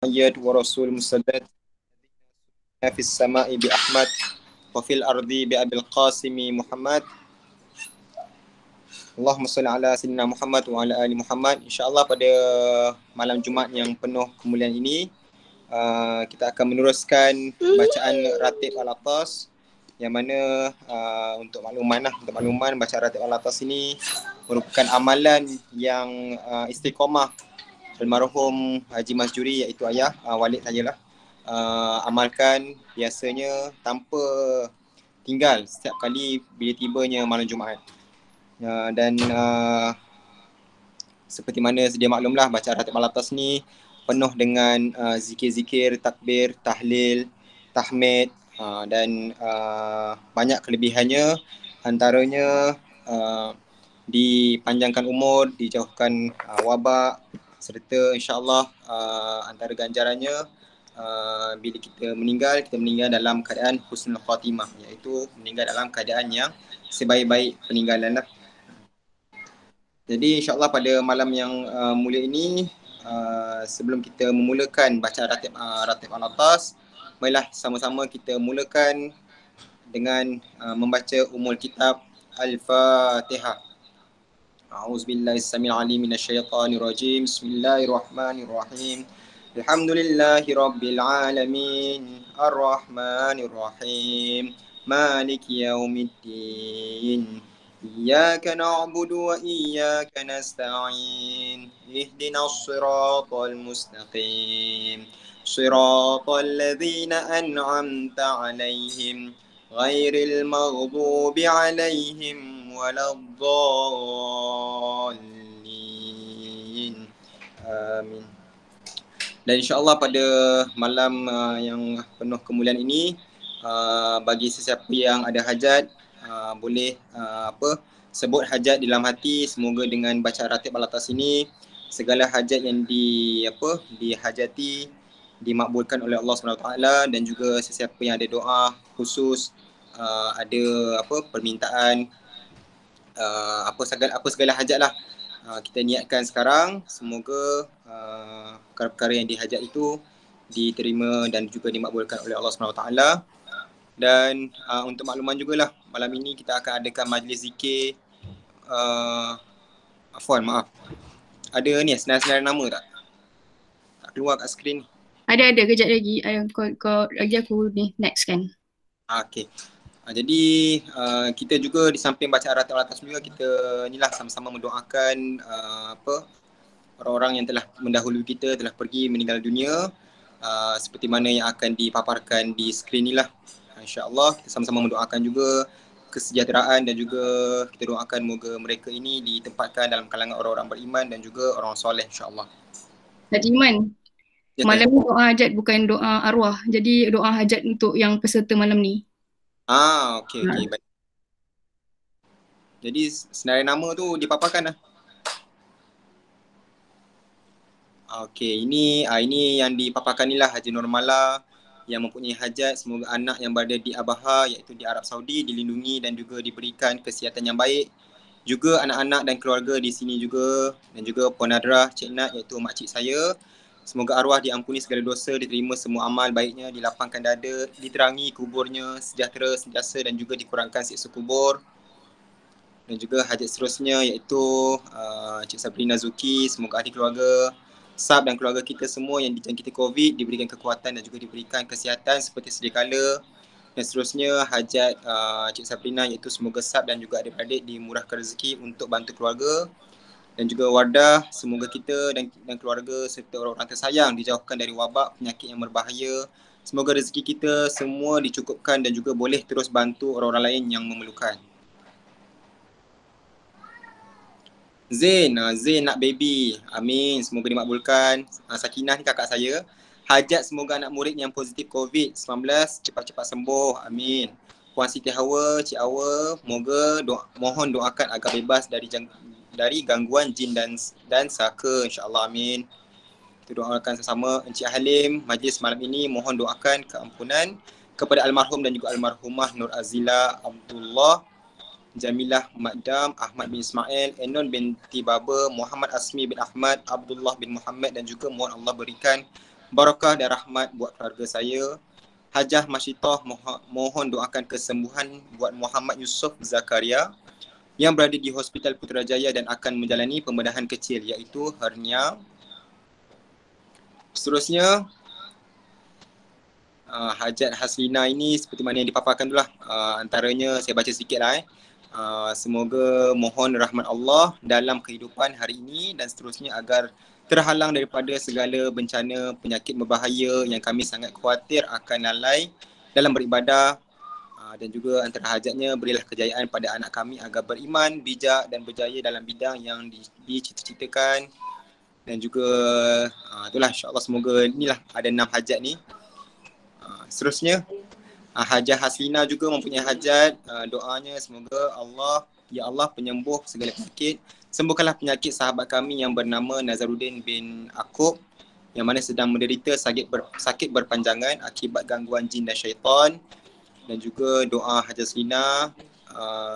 Muhammad wa Rasul Musaddad fis sama'i bi Ahmad wa fil ardi bi Abil Qasimi Muhammad. Allahumma salli ala sayyidina Muhammad wa ala ali Muhammad. InsyaAllah pada malam Jumaat yang penuh kemuliaan ini, kita akan meneruskan bacaan Ratib Al-Atas, yang mana untuk makluman bacaan Ratib Al-Atas ini merupakan amalan yang istiqamah almarhum Haji Masjuri, iaitu ayah, Walid sajalah, amalkan biasanya tanpa tinggal setiap kali bila tibanya malam Jumaat. Dan seperti mana sedia maklumlah, bacaan Ratib Al-Atas ni penuh dengan zikir-zikir, takbir, tahlil, tahmid, dan banyak kelebihannya. Antaranya dipanjangkan umur, dijauhkan wabak, serta insyaAllah antara ganjarannya bila kita meninggal dalam keadaan husnul khatimah, iaitu meninggal dalam keadaan yang sebaik-baik peninggalan lah. Jadi insyaAllah pada malam yang mulia ini, sebelum kita memulakan bacaan Ratib Al-Atas, marilah sama-sama kita mulakan dengan membaca Ummul Kitab Al-Fatihah. A'udzubillahi as-sami'il 'alim minasyaitonir rajim. Bismillahirrahmanirrahim. Alhamdulillahi rabbil alamin. Arrahmanir rahim. Maliki yaumiddin. إياك نعبد وإياك نستعين اهدنا الصراط المستقيم صراط الذين أنعمت عليهم غير المغضوب عليهم ولا الضالين آمين. Dan insyaAllah pada malam yang penuh kemuliaan ini, bagi sesiapa yang ada hajat, boleh sebut hajat di dalam hati. Semoga dengan bacaan Ratib Al-Atas ini segala hajat yang dihajati dimakbulkan oleh Allah SWT. Dan juga sesiapa yang ada doa khusus, ada permintaan, apa segala hajat lah, kita niatkan sekarang. Semoga perkara-perkara yang dihajat itu diterima dan juga dimakbulkan oleh Allah SWT. Dan untuk makluman jugalah, malam ini kita akan adakan majlis zikir. Ada ni senarai-senarai nama tak keluar kat skrin ni? Ada kejap lagi. Kau lagi aku ni next kan. Okay. Jadi kita juga di samping bacaan Ratib Al-Atas juga, kita ni lah sama-sama mendoakan orang-orang yang telah mendahului kita, telah pergi meninggal dunia, seperti mana yang akan dipaparkan di skrin ni lah. InsyaAllah kita sama-sama mendoakan juga kesejahteraan, dan juga kita doakan moga mereka ini ditempatkan dalam kalangan orang-orang beriman dan juga orang soleh, insyaAllah. Haji Iman, malam ni doa hajat bukan doa arwah. Jadi doa hajat untuk yang peserta malam ni. Okey, baik. Jadi senarai nama tu dipaparkan lah. Okey, ini yang dipaparkan ni lah Haji Nurmala yang mempunyai hajat. Semoga anak yang berada di Abaha, iaitu di Arab Saudi, dilindungi dan juga diberikan kesihatan yang baik. Juga anak-anak dan keluarga di sini juga, dan juga Puan Nadrah, Cik Nat, iaitu makcik saya. Semoga arwah diampuni segala dosa, diterima semua amal baiknya, dilapangkan dada, diterangi kuburnya, sejahtera, sentiasa, dan juga dikurangkan siksa kubur. Dan juga hajat seterusnya iaitu Cik Sabrina Zuki, semoga ahli keluarga, Sab dan keluarga kita semua yang dijangkiti COVID diberikan kekuatan dan juga diberikan kesihatan seperti sedia kala. Dan seterusnya hajat Cik Sabrina iaitu semoga Sab dan juga adik-adik dimurahkan rezeki untuk bantu keluarga. Dan juga Wardah, semoga kita dan keluarga serta orang-orang tersayang dijauhkan dari wabak penyakit yang berbahaya. Semoga rezeki kita semua dicukupkan dan juga boleh terus bantu orang-orang lain yang memerlukan. Zain nak baby. Amin. Semoga dimakbulkan. Sakinah ni kakak saya. Hajat semoga anak murid yang positif COVID-19 cepat-cepat sembuh. Amin. Puan Siti Hawa, Cik Hawa, mohon doakan agar bebas dari gangguan jin dan saka, insyaAllah. Amin. Kita doakan sama-sama. Encik Halim, majlis malam ini mohon doakan keampunan kepada almarhum dan juga almarhumah Nur Azila Abdullah, Jamilah Madam, Ahmad bin Ismail, Enon binti Baba, Muhammad Asmi bin Ahmad, Abdullah bin Muhammad, dan juga mohon Allah berikan barakah dan rahmat buat keluarga saya. Hajah Masyitah mohon doakan kesembuhan buat Muhammad Yusof Zakaria yang berada di Hospital Putrajaya dan akan menjalani pembedahan kecil iaitu hernia. Seterusnya, hajat Haslina ini seperti mana yang dipaparkan itulah. Antaranya saya baca sikit lah. Semoga mohon rahmat Allah dalam kehidupan hari ini dan seterusnya agar terhalang daripada segala bencana penyakit berbahaya yang kami sangat khawatir akan lalai dalam beribadah. Dan juga antara hajatnya berilah kejayaan pada anak kami agar beriman, bijak dan berjaya dalam bidang yang dicita-citakan. Dan juga itulah, insyaAllah semoga inilah ada 6 hajat ni. Seterusnya, Hajah Haslina juga mempunyai hajat. Doanya semoga Allah, ya Allah penyembuh segala penyakit, sembuhkanlah penyakit sahabat kami yang bernama Nazaruddin bin Akub yang mana sedang menderita sakit berpanjangan akibat gangguan jin dan syaitan. Dan juga doa Hajah Haslina,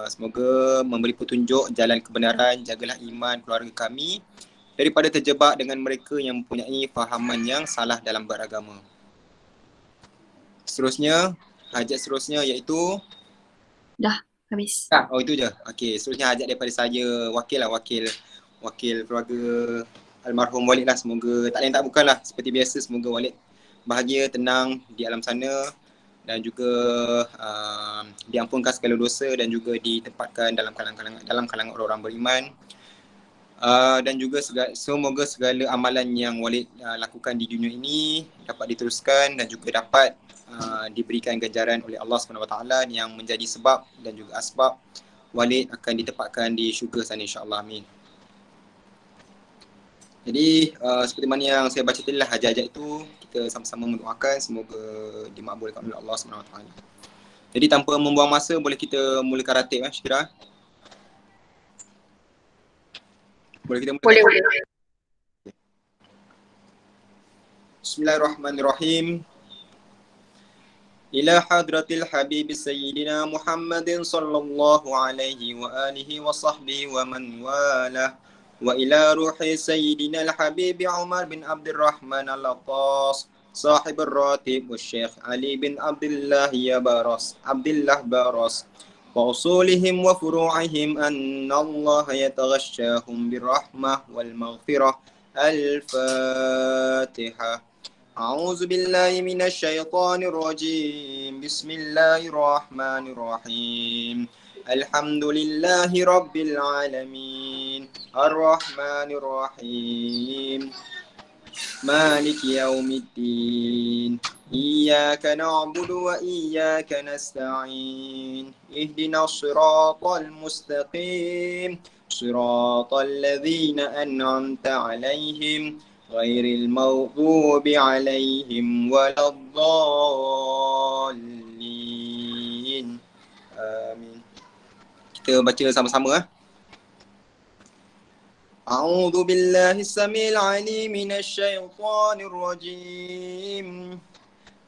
semoga memberi petunjuk jalan kebenaran, jagalah iman keluarga kami daripada terjebak dengan mereka yang mempunyai fahaman yang salah dalam beragama. Seterusnya, hajat seterusnya iaitu Dah habis. oh itu je. Okey, seterusnya hajat daripada saya, wakil keluarga almarhum Walid lah. Semoga tak lain tak bukanlah seperti biasa, semoga Walid bahagia, tenang di alam sana dan juga diampunkan segala dosa dan juga ditempatkan dalam kalangan orang-orang beriman. Dan juga semoga segala amalan yang Walid lakukan di dunia ini dapat diteruskan dan juga dapat diberikan ganjaran oleh Allah SWT yang menjadi sebab dan juga asbab Walid akan ditempatkan di syurga sana, insyaAllah. Amin. Jadi seperti mana yang saya baca tadi lah, hajat-hajat itu kita sama-sama mendoakan semoga dimakbulkan oleh Allah SWT. Jadi tanpa membuang masa, boleh kita mulakan ratib, Syirah? Boleh kita mulakan? Boleh. Bismillahirrahmanirrahim. Ila hadratil habib sayyidina Muhammadin sallallahu alaihi wa alihi wa sahbihi wa man walah. Wa ila ruhi sayyidina al-habib Umar bin Abdurrahman al-Attas sahib al-ratib wa Syekh Ali bin Abdullah Baras wa usulihim wa furu'ihim anna Allah yataghashshahum birrahmah wal maghfirah. Al-Fatihah. أعوذ بالله من الشيطان الرجيم بسم الله الرحمن الرحيم الحمد لله رب العالمين الرحمن الرحيم مالك يوم الدين إياك نعبد وإياك نستعين اهدنا الصراط المستقيم صراط الذين أنعمت عليهم غير المغضوب عليهم ولا الضالين. Amin. Kita baca sama-sama. A'udzu billahi samil alim minasy syaithanir rajim.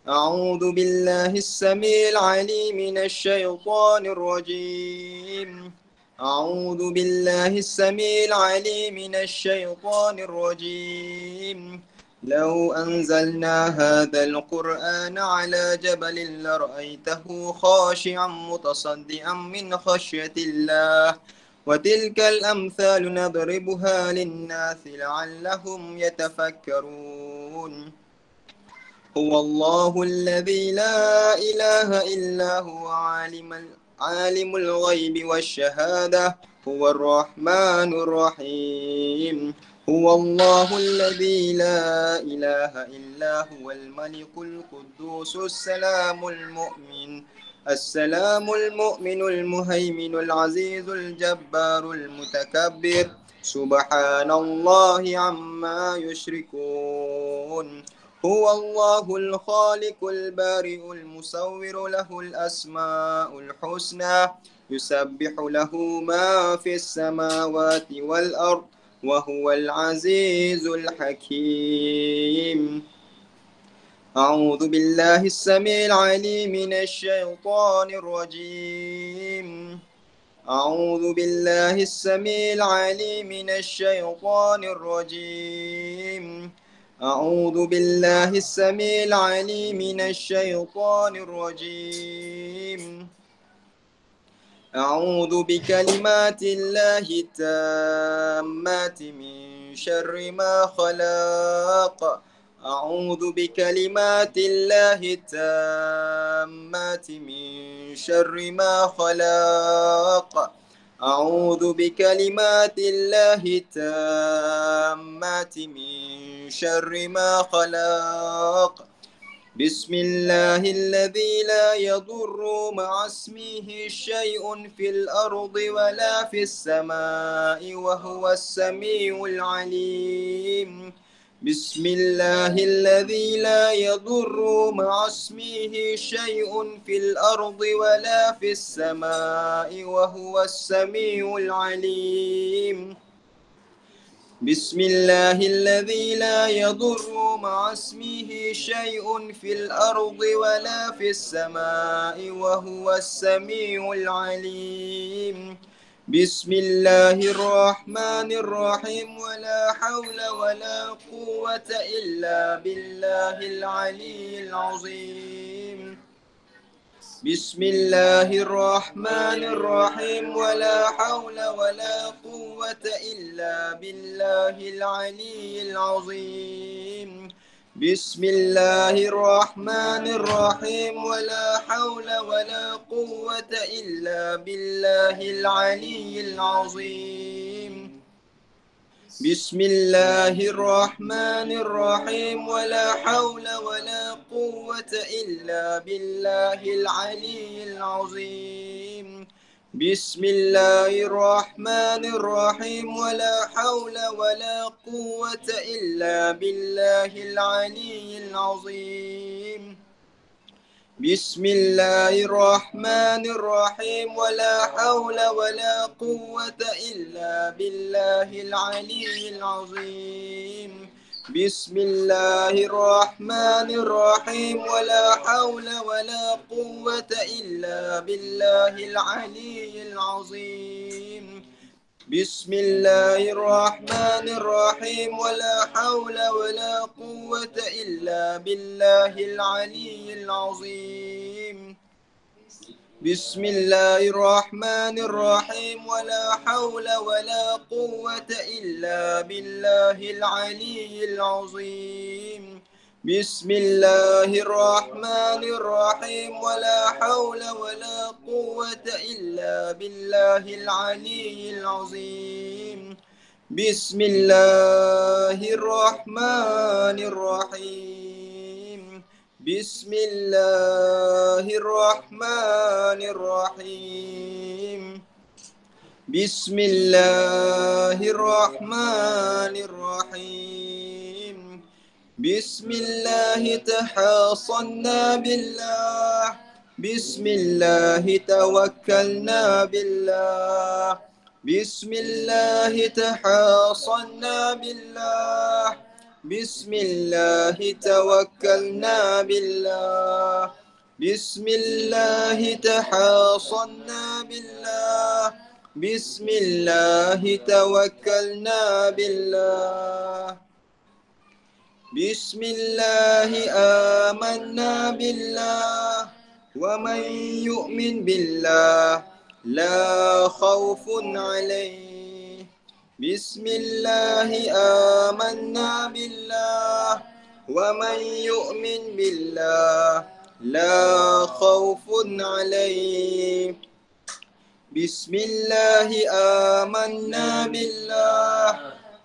A'udzu billahi samil alim minasy syaithanir rajim. أعوذ بالله السميع العليم من الشيطان الرجيم لو أنزلنا هذا القرآن على جبل لرأيته خاشعا متصدعا من خشية الله وتلك الأمثال نضربها للناس لعلهم يتفكرون هو الله الذي لا إله إلا هو عالم الغيب والشهادة هو الرحمن الرحيم هو الله الذي لا إله إلا هو الملك القدوس السلام المؤمن المهيمن العزيز الجبار المتكبر سبحان الله عما يشركون هو الله الخالق البارئ المصور له الأسماء الحسنى يسبح له ما في السماوات والأرض وهو العزيز الحكيم أعوذ بالله السميع العليم من الشيطان الرجيم أعوذ بالله السميع العليم من الشيطان الرجيم أعوذ بالله السميع العليم من الشيطان الرجيم. أعوذ بكلمات الله التامات من شر ما خلق. أعوذ بكلمات الله التامات من شر ما خلق. أعوذ بكلمات الله التامات من شر ما خلق. بسم الله الذي لا يضر مع اسمه شيء في الأرض ولا في السماء وهو السميع العليم. بسم الله الذي لا يضر مع اسمه شيء في الأرض ولا في السماء وهو السميع العليم. بسم الله الذي لا يضر مع اسمه شيء في الأرض ولا في السماء وهو السميع العليم. بسم الله الرحمن الرحيم ولا حول ولا قوة إلا بالله العلي العظيم. بسم الله الرحمن الرحيم ولا حول ولا قوة إلا بالله العلي العظيم. بسم الله الرحمن الرحيم ولا حول ولا قوة إلا بالله العلي العظيم. بسم الله الرحمن الرحيم ولا حول ولا قوة إلا بالله العلي العظيم. بسم الله الرحمن الرحيم ولا حول ولا قوة إلا بالله العلي العظيم. بسم الله الرحمن الرحيم ولا حول ولا قوة إلا بالله العلي العظيم. بسم الله الرحمن الرحيم ولا حول ولا قوة إلا بالله العلي العظيم. بسم الله الرحمن الرحيم ولا حول ولا قوة إلا بالله العلي العظيم. بسم الله الرحمن الرحيم ولا حول ولا قوة إلا بالله العلي العظيم. بسم الله الرحمن الرحيم ولا حول ولا قوة إلا بالله العلي العظيم. بسم الله الرحمن الرحيم. بسم الله الرحمن الرحيم. بسم الله الرحمن الرحيم. بسم الله تحاصنا بالله. بسم الله توكلنا بالله. بسم الله تحاصنا بالله. بسم الله توكلنا بالله. بسم الله تحاصنا بالله. بسم الله توكلنا بالله. بسم الله آمنا بالله. ومن يؤمن بالله لا خوف عليه. بسم الله آمنا بالله. ومن يؤمن بالله لا خوف عليه. بسم الله آمنا بالله.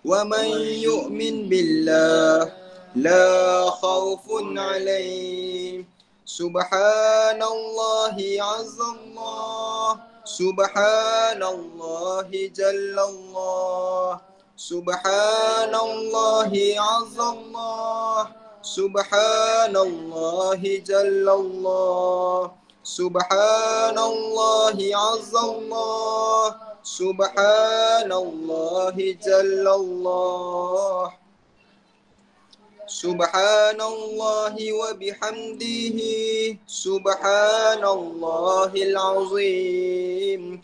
ومن يؤمن بالله لا خوف عليه. سبحان الله عز الله. سبحان الله جل الله. سبحان الله عز الله. سبحان الله جل الله. سبحان الله عز الله. سبحان الله جل الله. سبحان الله وبحمده. سبحان الله العظيم.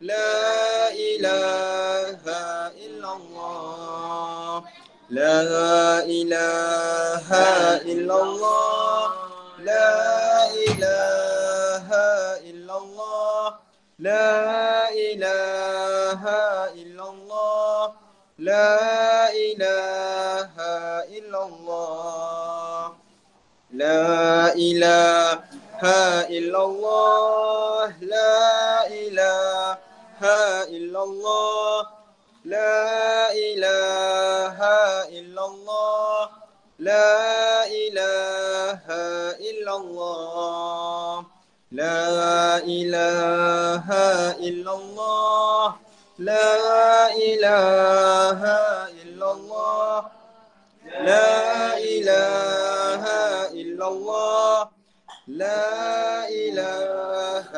لا إله إلا الله لا إله إلا الله لا إله إلا الله لا إله إلا الله لا إله إلا الله لا إله إلا الله لا إله إلا الله لا إله إلا الله لا إله إلا الله لا إله إلا الله لا إله إلا الله لا إله إلا الله لا إله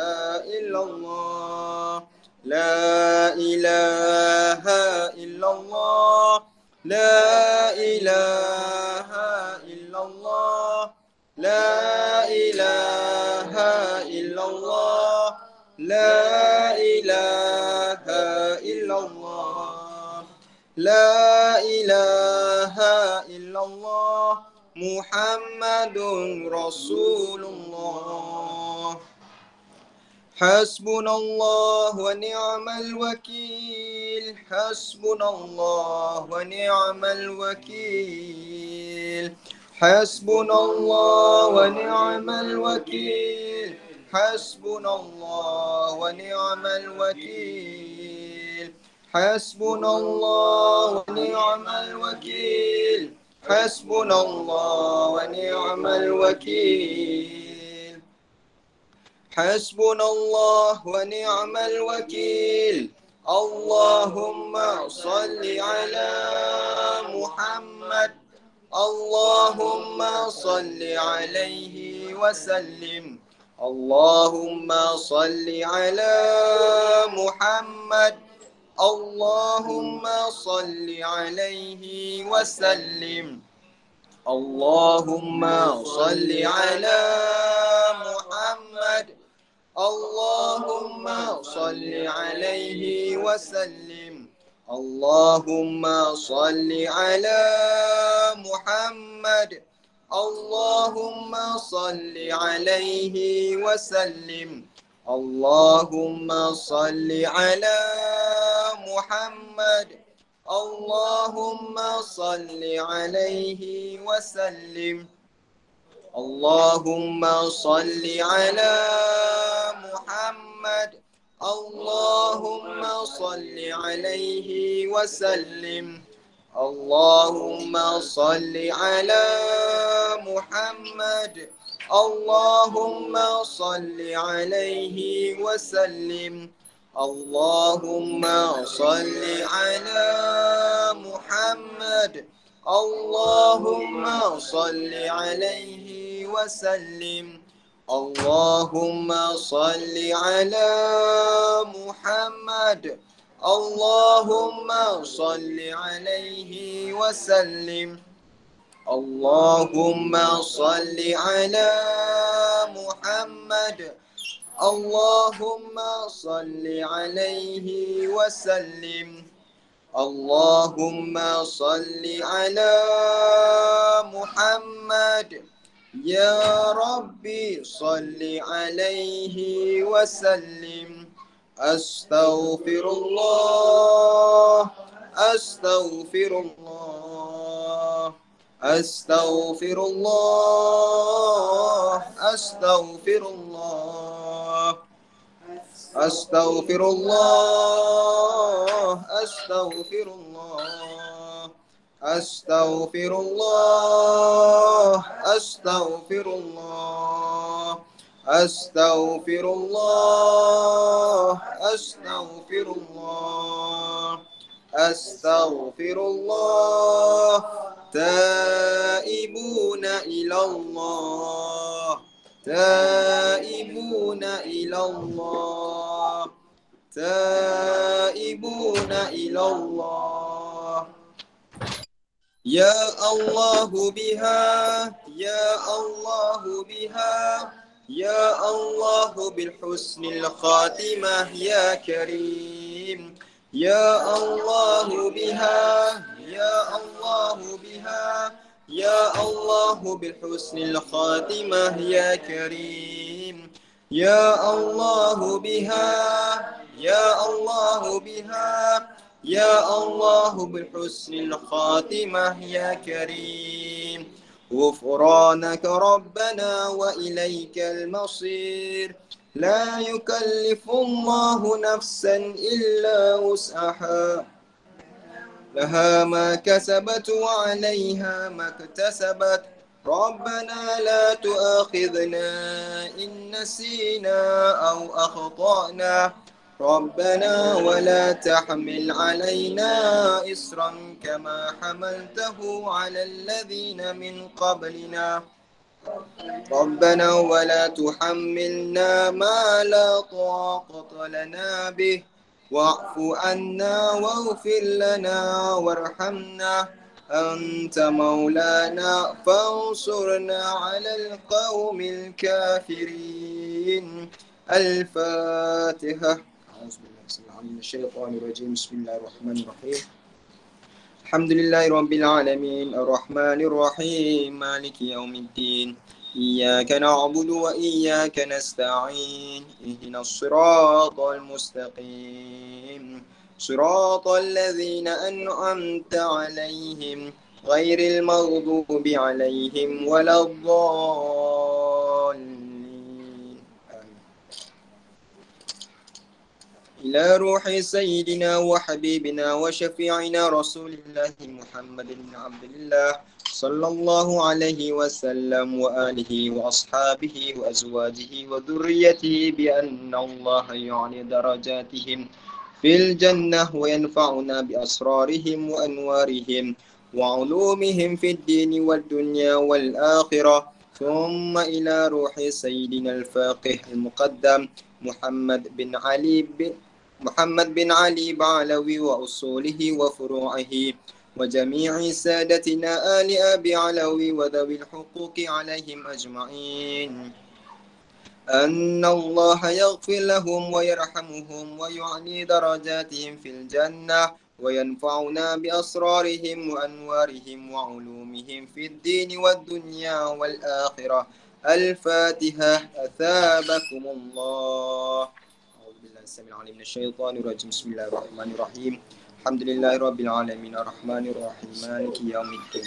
إلا الله لا إله إلا الله لا إله إلا الله لا إله إلا الله لا إله إلا الله لا إله إلا الله محمد رسول الله حسبنا الله ونعم الوكيل حسبنا الله ونعم الوكيل حسبنا الله ونعم الوكيل حسبنا الله ونعم الوكيل حسبنا الله ونعم الوكيل حسبنا الله ونعم الوكيل حسبنا الله ونعم الوكيل اللهم صل على محمد اللهم صل عليه وسلم اللهم صل على محمد اللهم صل عليه وسلم اللهم صل على محمد اللهم صل عليه وسلم اللهم صل على محمد اللهم صل عليه وسلم اللهم صل على محمد اللهم صل عليه وسلم اللهم صل على محمد اللهم صل عليه وسلم اللهم صل على محمد اللهم صل عليه وسلم اللهم صل على محمد اللهم صل عليه وسلم اللهم صل على محمد اللهم صل عليه وسلم اللهم صل على محمد اللهم صل عليه وسلم اللهم صل على محمد يا ربي صل عليه وسلم أستغفر الله أستغفر الله أستغفر الله أستغفر الله أستغفر الله أستغفر الله أستغفر الله أستغفر الله أستغفر الله أستغفر الله أستغفر الله تائبون إلى الله تائبون إلى الله تائبون إلى الله يا الله بها يا الله بها يا الله بالحسن الخاتمة يا كريم يا الله بها يا الله بها يا الله بالحسن الخاتمة يا كريم يا الله بها يا الله بها يا الله بالحسن الخاتمة يا كريم غفرانك ربنا وإليك المصير لا يكلف الله نفسا إلا وسعها لها ما كسبت وعليها ما اكتسبت ربنا لا تؤاخذنا إن نسينا أو أخطأنا ربنا ولا تحمل علينا إصرا كما حملته على الذين من قبلنا ربنا ولا تحملنا ما لا طاقة لنا به واعف عنا واغفر لنا وارحمنا أنت مولانا فانصرنا على القوم الكافرين الفاتحة أعوذ بالله من الشيطان الرجيم بسم الله الرحمن الرحيم الحمد لله رب العالمين الرحمن الرحيم مالك يوم الدين إياك نعبد وإياك نستعين اهدنا الصراط المستقيم صراط الذين أنعمت عليهم غير المغضوب عليهم ولا الضالين إلى روح سيدنا وحبيبنا وشفيعنا رسول الله محمد بن عبد الله صلى الله عليه وسلم وآله وأصحابه وأزواجه وذريته بأن الله يعني درجاتهم في الجنة وينفعنا بأسرارهم وأنوارهم وعلومهم في الدين والدنيا والآخرة ثم إلى روح سيدنا الفاقه المقدم محمد بن علي بعلوي وأصوله وفروعه وجميع سادتنا آل أبي علوي وذوي الحقوق عليهم أجمعين أن الله يغفر لهم ويرحمهم ويعلي درجاتهم في الجنة وينفعنا بأسرارهم وأنوارهم وعلومهم في الدين والدنيا والآخرة الفاتحة أثابكم الله السميع العليم من الشيطان الرجيم بسم الله الرحمن الرحيم الحمد لله رب العالمين الرحمن الرحيم مالك يوم الدين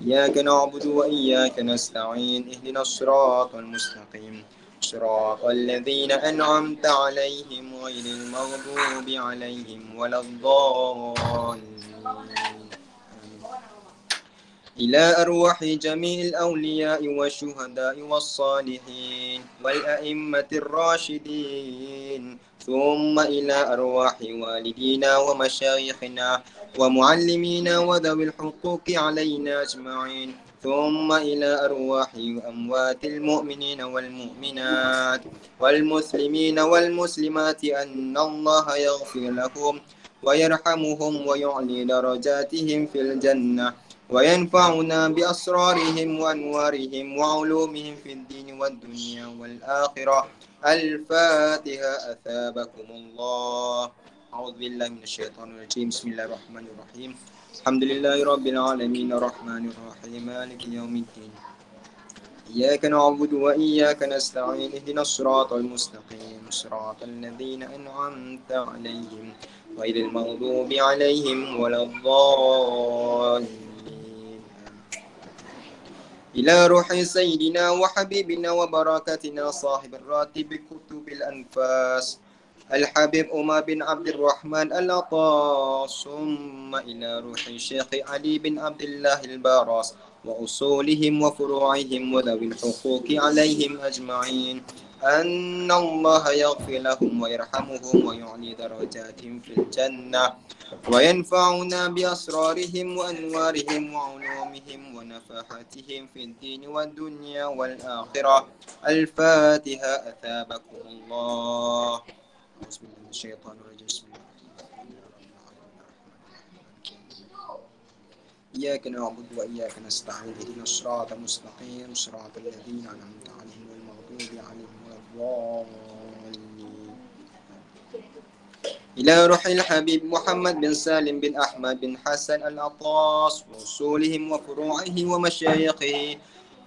إياك نعبد وإياك نستعين اهدنا الصراط المستقيم صراط الذين أنعمت عليهم غير المغضوب عليهم ولا الضالين إلى أرواح جميع الأولياء والشهداء والصالحين والأئمة الراشدين ثم إلى أرواح والدينا ومشايخنا ومعلمينا وذوي الحقوق علينا أجمعين ثم إلى أرواح أموات المؤمنين والمؤمنات والمسلمين والمسلمات أن الله يغفر لهم ويرحمهم ويعلي درجاتهم في الجنة وينفعنا بأسرارهم وأنوارهم وعلومهم في الدين والدنيا والآخرة الفاتحة أثابكم الله أعوذ بالله من الشيطان الرجيم بسم الله الرحمن الرحيم الحمد لله رب العالمين الرحمن الرحيم مالك يوم الدين إياك نعبد وإياك نستعين اهدنا الصراط المستقيم صراط الذين أنعمت عليهم غير المغضوب عليهم ولا الضالين إلى روح سيدنا وحبيبنا وبركاتنا صاحب الراتب كتب الأنفاس الحبيب عمر بن عبد الرحمن العطاس ثم إلى روح الشيخ علي بن عبد الله الباراس وأصولهم وفروعهم وذوي الحقوق عليهم أجمعين أن الله يغفر لهم ويرحمهم ويعلي درجاتهم في الجنة وينفعنا بأسرارهم وأنوارهم وعلومهم ونفحاتهم في الدين والدنيا والآخرة الفاتحة أثابكم الله أعوذ بالله من الشيطان الرجيم بسم الله إياك نعبد وإياك نستعين اهدنا الصراط المستقيم صراط الذين أنعمت عليهم غير المغضوب إلى روح الحبيب محمد بن سالم بن أحمد بن حسن العطاس وأصولهم وفروعه ومشايخه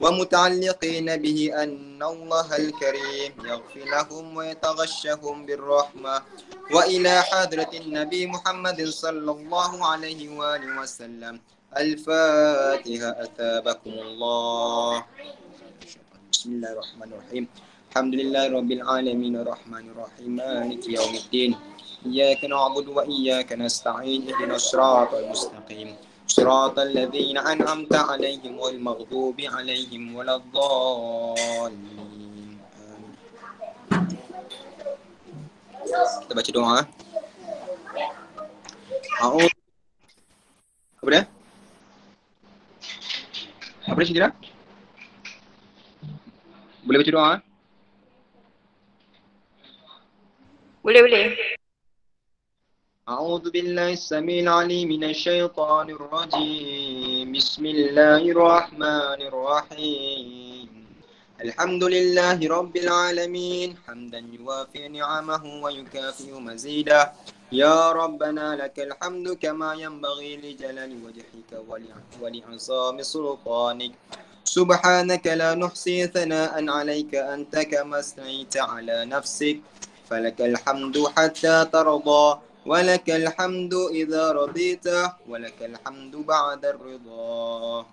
ومتعلقين به أن الله الكريم يغفر لهم ويتغشهم بالرحمة وإلى حضرة النبي محمد صلى الله عليه وآله وسلم. الفاتحة. أثابكم الله. بسم الله الرحمن الرحيم. الحمد لله رب العالمين الرحمن الرحيم مالك يوم الدين إياك نعبد وإياك نستعين اهدنا الصراط المستقيم صراط الذين أنعمت عليهم غير المغضوب عليهم ولا الضالين. Kita baca doa. Apa dia? Apa dia Syakira? Boleh baca doa? Boleh. أعوذ بالله السميع العليم من الشيطان الرجيم. بسم الله الرحمن الرحيم. الحمد لله رب العالمين حمدا يوافي نعمه ويكافئ مزيده. يا ربنا لك الحمد كما ينبغي لجلال وجهك ولعظام سلطانك. سبحانك لا نحصي ثناء عليك أنت كما أثنيت على نفسك. فلك الحمد حتى ترضى ولك الحمد إذا رضيت ولك الحمد بعد الرضا.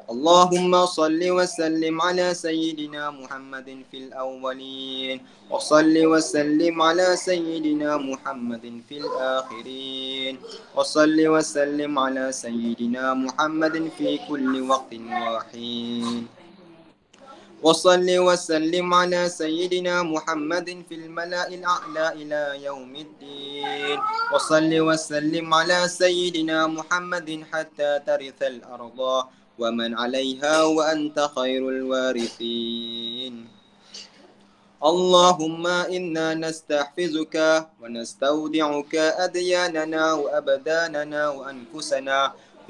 اللهم صل وسلم على سيدنا محمد في الأولين وصل وسلم على سيدنا محمد في الآخرين وصل وسلم على سيدنا محمد في كل وقت وحين وصل وسلم على سيدنا محمد في الملأ الأعلى إلى يوم الدين وصل وسلم على سيدنا محمد حتى ترث الأرض ومن عليها وأنت خير الوارثين. اللهم إنا نستحفظك ونستودعك أدياننا وأبداننا وأنفسنا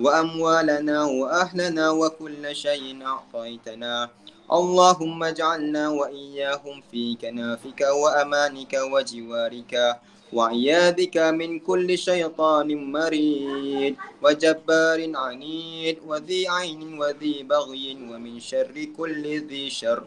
وأموالنا وأهلنا وكل شيء أعطيتنا. اللهم اجعلنا وإياهم في كنافك وأمانك وجوارك وعياذك من كل شيطان مريد وجبار عنيد وذي عين وذي بغي ومن شر كل ذي شر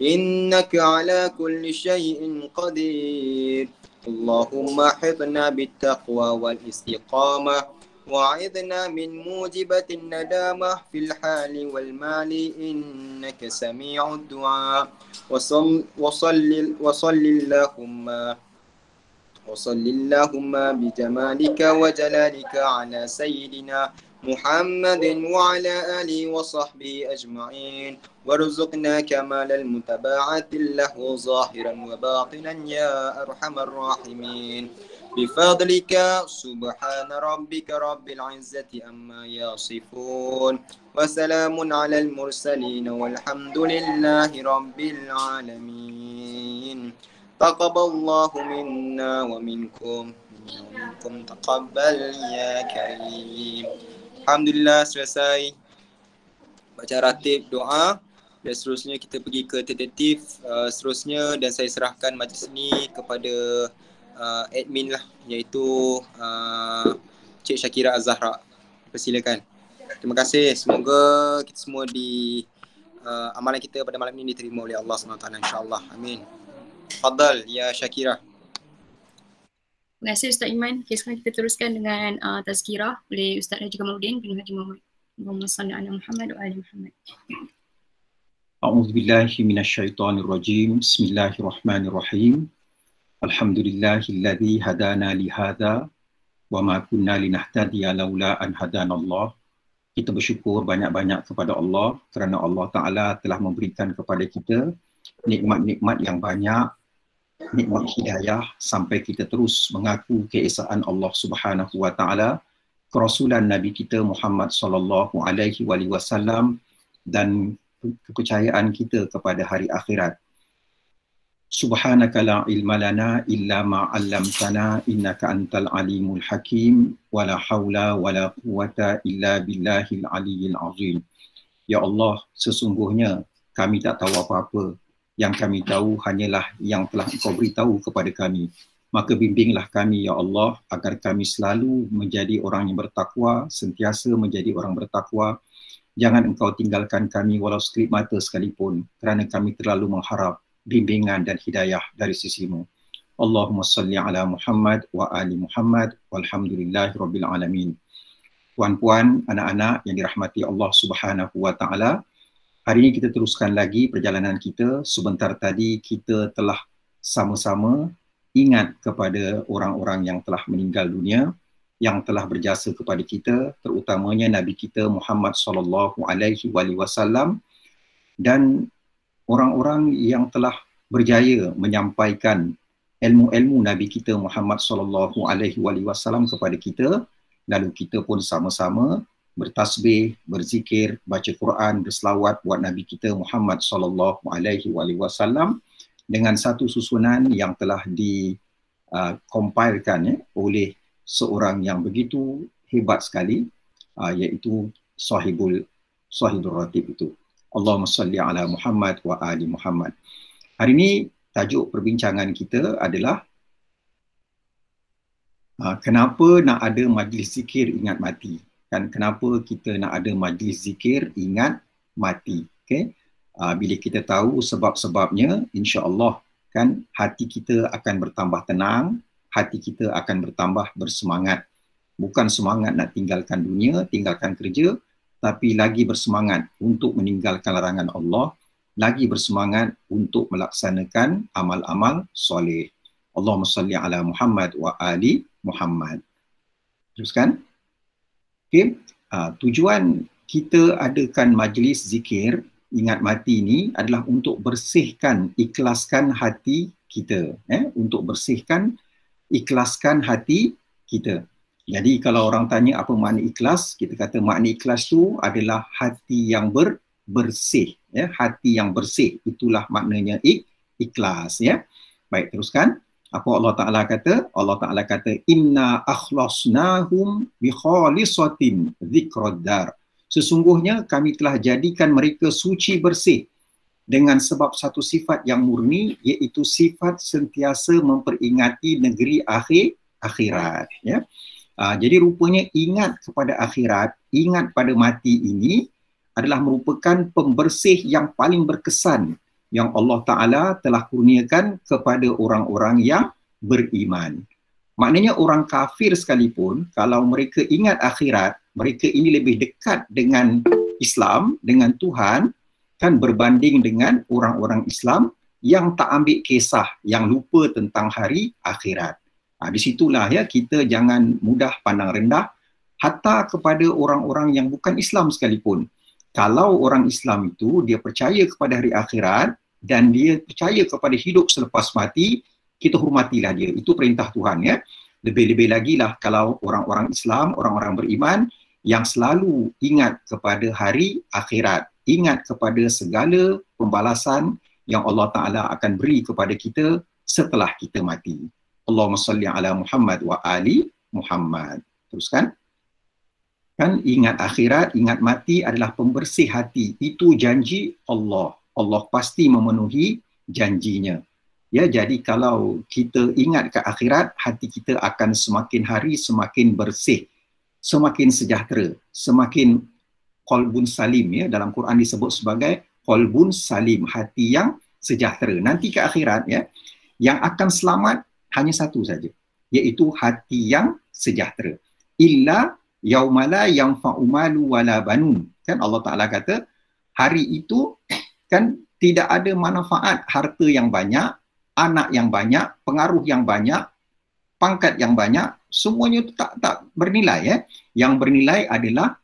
إنك على كل شيء قدير. اللهم احفظنا بالتقوى والاستقامة وأعذنا من موجبة الندامة في الحال والمال إنك سميع الدعاء. وصل اللهم بجمالك وجلالك على سيدنا محمد وعلى آله وصحبه أجمعين وارزقنا كمال المتابعة له ظاهرا وباطنا يا أرحم الراحمين بفضلك. سبحان ربك رب العزة أما يصفون وسلام على المرسلين والحمد لله رب العالمين. تقبل الله منا ومنكم تقبل يا كريم. Alhamdulillah selesai baca ratib doa dan seterusnya kita pergi ke tentatif seterusnya dan saya serahkan majlis ini kepada admin lah iaitu Cik Syakira Az-Zahra. Persilakan. Terima kasih. Semoga kita semua amalan kita pada malam ini diterima oleh Allah SWT insya-Allah. Amin. Fadal ya Syakira. Terima kasih Ustaz Iman. Okay, sekarang kita teruskan dengan tazkirah oleh Ustaz Haji Kamaluddin bin Haji Muhammad. Allahumma salli ala Muhammad wa ali Muhammad. A'udzubillahi minasyaitonirrajim. Bismillahirrahmanirrahim. Alhamdulillahilladzi hadana li hadza wa ma kunna linahtadiya laula an hadanallah. Kita bersyukur banyak-banyak kepada Allah kerana Allah Ta'ala telah memberikan kepada kita nikmat-nikmat yang banyak, nikmat hidayah sampai kita terus mengaku keesaan Allah Subhanahu wa Ta'ala, kerasulan Nabi kita Muhammad sallallahu alaihi wasallam dan kepercayaan kita kepada hari akhirat. Subhanaka la ilma lana illa ma 'allamtana innaka antal alimul hakim wa la haula wa la quwwata illa billahil aliyyil azim. Ya Allah, sesungguhnya kami tak tahu apa-apa Yang kami tahu hanyalah yang telah Engkau beritahu kepada kami. Maka bimbinglah kami, Ya Allah, agar kami selalu menjadi orang yang bertakwa, sentiasa menjadi orang bertakwa. Jangan Engkau tinggalkan kami walau sekelip mata sekalipun, kerana kami terlalu mengharap bimbingan dan hidayah dari sisimu. Allahumma salli ala Muhammad wa ali Muhammad walhamdulillahi rabbil alamin. Puan-puan, anak-anak yang dirahmati Allah Subhanahu wa taala, hari ini kita teruskan lagi perjalanan kita. Sebentar tadi kita telah sama-sama ingat kepada orang-orang yang telah meninggal dunia, yang telah berjasa kepada kita, terutamanya Nabi kita Muhammad sallallahu alaihi wasallam, dan orang-orang yang telah berjaya menyampaikan ilmu-ilmu Nabi kita Muhammad sallallahu alaihi wasallam kepada kita. Lalu kita pun sama-sama bertasbih, berzikir, baca Quran, berselawat buat Nabi kita Muhammad sallallahu alaihi wasallam dengan satu susunan yang telah dikompilekan oleh seorang yang begitu hebat sekali, iaitu Sahibul Ratib itu. Allahumma salli ala Muhammad wa ali Muhammad. Hari ini tajuk perbincangan kita adalah kenapa nak ada majlis zikir ingat mati. Kan, kenapa kita nak ada majlis zikir ingat mati. Okay? Bila kita tahu sebab-sebabnya, insya-Allah kan hati kita akan bertambah tenang, hati kita akan bertambah bersemangat. Bukan semangat nak tinggalkan dunia, tinggalkan kerja, tapi lagi bersemangat untuk meninggalkan larangan Allah, lagi bersemangat untuk melaksanakan amal-amal soleh. Allahumma salli ala Muhammad wa ali Muhammad. Teruskan. Okay. Tujuan kita adakan majlis zikir ingat mati ini adalah untuk bersihkan, ikhlaskan hati kita. Untuk bersihkan, ikhlaskan hati kita. Jadi kalau orang tanya apa makna ikhlas, kita kata makna ikhlas tu adalah hati yang bersih. Hati yang bersih, itulah maknanya ikhlas. Baik, teruskan. Apa Allah Ta'ala kata? Allah Ta'ala kata, inna akhlasnahum bi khalisatin dzikraddar. Sesungguhnya kami telah jadikan mereka suci bersih dengan sebab satu sifat yang murni, iaitu sifat sentiasa memperingati negeri akhirat. Jadi rupanya ingat kepada akhirat, ingat pada mati ini adalah merupakan pembersih yang paling berkesan yang Allah Ta'ala telah kurniakan kepada orang-orang yang beriman. Maknanya orang kafir sekalipun, kalau mereka ingat akhirat, mereka ini lebih dekat dengan Islam, dengan Tuhan, kan berbanding dengan orang-orang Islam yang tak ambil kisah, yang lupa tentang hari akhirat. Di situlah kita jangan mudah pandang rendah, hatta kepada orang-orang yang bukan Islam sekalipun. Kalau orang Islam itu, dia percaya kepada hari akhirat, dan dia percaya kepada hidup selepas mati, kita hormatilah dia. Itu perintah Tuhan. Lebih-lebih lagi lah kalau orang-orang Islam, orang-orang beriman yang selalu ingat kepada hari akhirat, ingat kepada segala pembalasan yang Allah Ta'ala akan beri kepada kita setelah kita mati. Allahumma salli ala Muhammad wa ali Muhammad. Teruskan. Kan ingat akhirat, ingat mati adalah pembersih hati. Itu janji Allah. Allah pasti memenuhi janjinya. Jadi kalau kita ingat ke akhirat, hati kita akan semakin hari semakin bersih, semakin sejahtera, semakin qalbun salim. Dalam Quran disebut sebagai qalbun salim, hati yang sejahtera. Nanti ke akhirat yang akan selamat hanya satu saja, iaitu hati yang sejahtera. Illa yaumala yanfa'u malu wala banun. Kan Allah Ta'ala kata hari itu kan tidak ada manfaat harta yang banyak, anak yang banyak, pengaruh yang banyak, pangkat yang banyak, semuanya itu tak bernilai. Yang bernilai adalah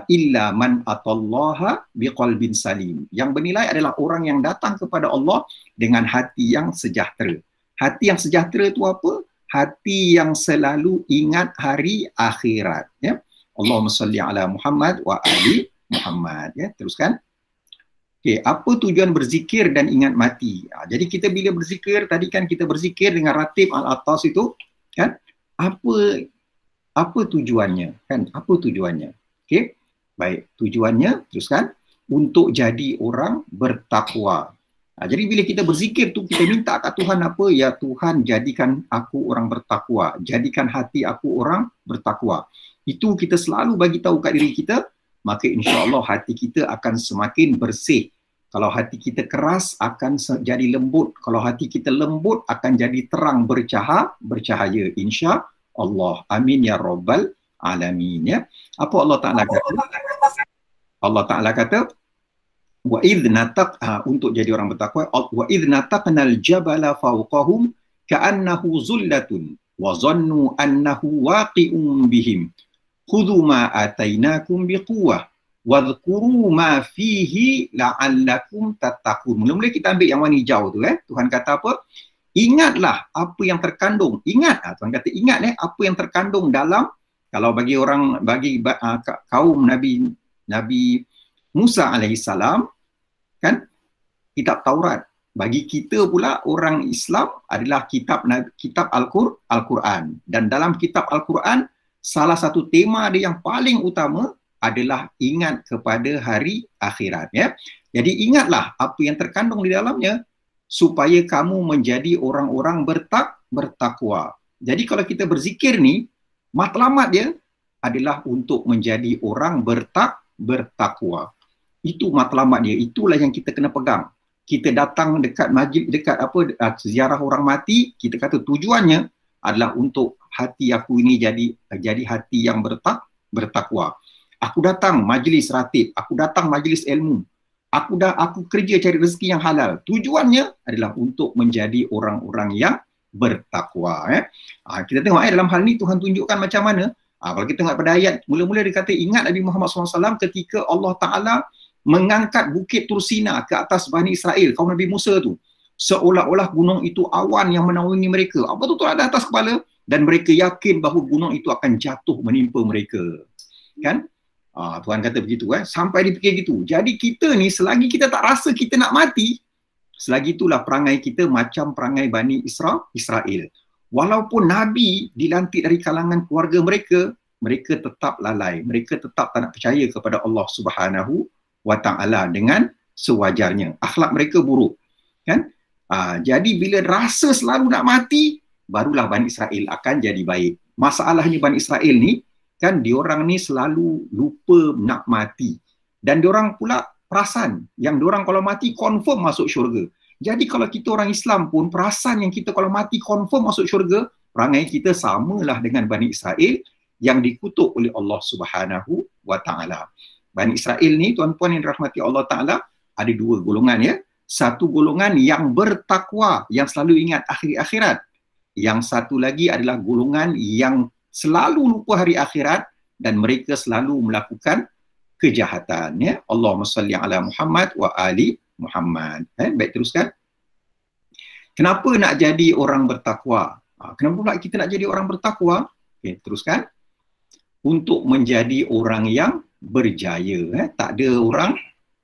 illa man atallaha biqalbin salim. Yang bernilai adalah orang yang datang kepada Allah dengan hati yang sejahtera. Hati yang sejahtera itu apa? Hati yang selalu ingat hari akhirat. Allahumma salli ala Muhammad wa ali Muhammad. Teruskan. Okay, apa tujuan berzikir dan ingat mati? Jadi kita bila berzikir, tadi kan kita berzikir dengan ratib al-atas itu, kan? Apa tujuannya? Kan? Apa tujuannya? Okay, baik. Tujuannya, teruskan, untuk jadi orang bertakwa. Jadi bila kita berzikir tu, kita minta kat Tuhan apa? Ya Tuhan, jadikan aku orang bertakwa. Jadikan hati aku orang bertakwa. Itu kita selalu bagi tahu kat diri kita, maka insya-Allah hati kita akan semakin bersih. Kalau hati kita keras akan jadi lembut. Kalau hati kita lembut akan jadi terang bercahaya. Insya-Allah. Amin ya rabbal alamin. Ya. Apa Allah Taala kata? Allah Taala kata, wa idh nataq, untuk jadi orang bertakwa, wa idh nataqnal jabala fawqahum ka'annahu zullatun wa zannu annahu waqi'un bihim khudhu ma atainakum biquwwah wadhkuru ma fihi la'allakum tattaqun. Mula-mula kita ambil yang warna hijau tu. Tuhan kata apa? Ingatlah apa yang terkandung. Ingat, Tuhan kata ingat apa yang terkandung dalam, kalau bagi kaum Nabi Musa alaihissalam, kan, kitab Taurat. Bagi kita pula orang Islam adalah kitab Al-Quran. Dan dalam kitab Al-Quran, salah satu tema dia yang paling utama adalah ingat kepada hari akhirat. Ya. Jadi ingatlah apa yang terkandung di dalamnya supaya kamu menjadi orang-orang bertakwa. Jadi kalau kita berzikir ni, matlamat dia adalah untuk menjadi orang bertakwa. Itu matlamat dia. Itulah yang kita kena pegang. Kita datang dekat majlis, ziarah orang mati, kita kata tujuannya adalah untuk hati aku ini jadi hati yang bertakwa. Aku datang majlis ratib, aku datang majlis ilmu. Aku kerja cari rezeki yang halal. Tujuannya adalah untuk menjadi orang-orang yang bertakwa. Kita tengok dalam hal ni Tuhan tunjukkan macam mana. Kalau kita tengok pada ayat, mula-mula dia kata ingat Nabi Muhammad SAW ketika Allah Ta'ala mengangkat bukit Tursina ke atas Bani Israel, kaum Nabi Musa tu. Seolah-olah gunung itu awan yang menaungi mereka. Apa tu ada atas kepala? Dan mereka yakin bahawa gunung itu akan jatuh menimpa mereka. Kan? Tuhan kata begitu. Sampai dipikir gitu. Jadi kita ni selagi kita tak rasa kita nak mati, selagi itulah perangai kita macam perangai Bani Israel. Walaupun Nabi dilantik dari kalangan keluarga mereka, mereka tetap lalai. Mereka tetap tak nak percaya kepada Allah Subhanahu wa Ta'ala dengan sewajarnya. Akhlak mereka buruk. Kan? Jadi bila rasa selalu nak mati, barulah Bani Israel akan jadi baik. Masalahnya Bani Israel ni, kan diorang ni selalu lupa nak mati. Dan diorang pula perasan yang diorang kalau mati confirm masuk syurga. Jadi kalau kita orang Islam pun perasan yang kita kalau mati confirm masuk syurga, perangai kita samalah dengan Bani Israel yang dikutuk oleh Allah Subhanahu wa Ta'ala. Bani Israel ni, tuan-puan yang dirahmati Allah Ta'ala, ada dua golongan ya. Satu golongan yang bertakwa, yang selalu ingat akhirat. Yang satu lagi adalah golongan yang selalu lupa hari akhirat dan mereka selalu melakukan kejahatan. Ya. Allahumma salli ala Muhammad wa ali Muhammad. Baik, teruskan. Kenapa nak jadi orang bertakwa? Kenapa pula kita nak jadi orang bertakwa? Okay, teruskan. Untuk menjadi orang yang berjaya. Tak ada orang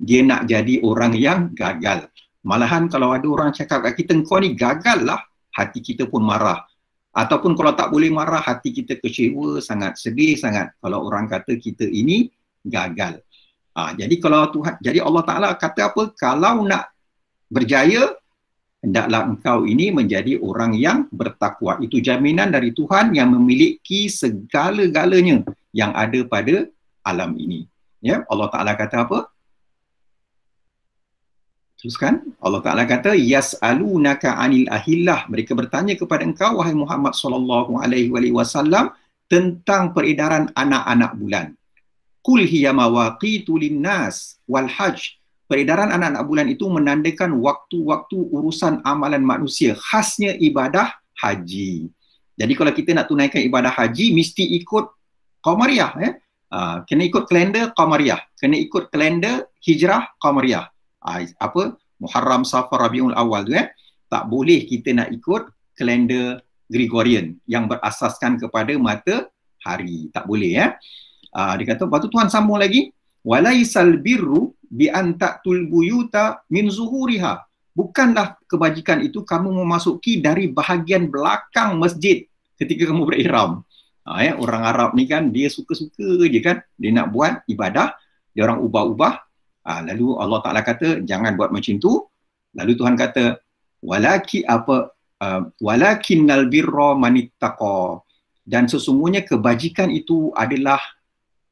dia nak jadi orang yang gagal. Malahan kalau ada orang cakap kat kita, kau ni gagal lah, hati kita pun marah. Ataupun kalau tak boleh marah, hati kita kecewa, sangat sedih sangat kalau orang kata kita ini gagal. Jadi kalau Tuhan, jadi Allah Ta'ala kata apa? Kalau nak berjaya, hendaklah engkau ini menjadi orang yang bertakwa. Itu jaminan dari Tuhan yang memiliki segala-galanya yang ada pada alam ini. Ya, Allah Ta'ala kata apa? Teruskan. Allah Ta'ala kata, yas'alunaka 'anil ahillah. Mereka bertanya kepada engkau, wahai Muhammad sallallahu alaihi wasallam, tentang peredaran anak-anak bulan. Qul hiya mawaqitu linnas wal hajj. Peredaran anak-anak bulan itu menandakan waktu-waktu urusan amalan manusia, khasnya ibadah haji. Jadi kalau kita nak tunaikan ibadah haji, mesti ikut Qamariyah. Kena ikut kalender Qamariyah. Kena ikut kalender Hijrah Qamariyah. Muharram, Safar, Rabiul Awal tu. Tak boleh kita nak ikut kalender Gregorian yang berasaskan kepada matahari. Tak boleh. Dia kata, lepas tu Tuhan sambung lagi, walaisal birru bi an ta'tul buyuta min zuhuriha. Bukanlah kebajikan itu kamu memasuki dari bahagian belakang masjid ketika kamu berihram. Orang Arab ni kan dia suka-suka je kan, dia nak buat ibadah, dia orang ubah-ubah. Lalu Allah Ta'ala kata jangan buat macam tu. Lalu Tuhan kata, walakinnal birra manittaqa, dan sesungguhnya kebajikan itu adalah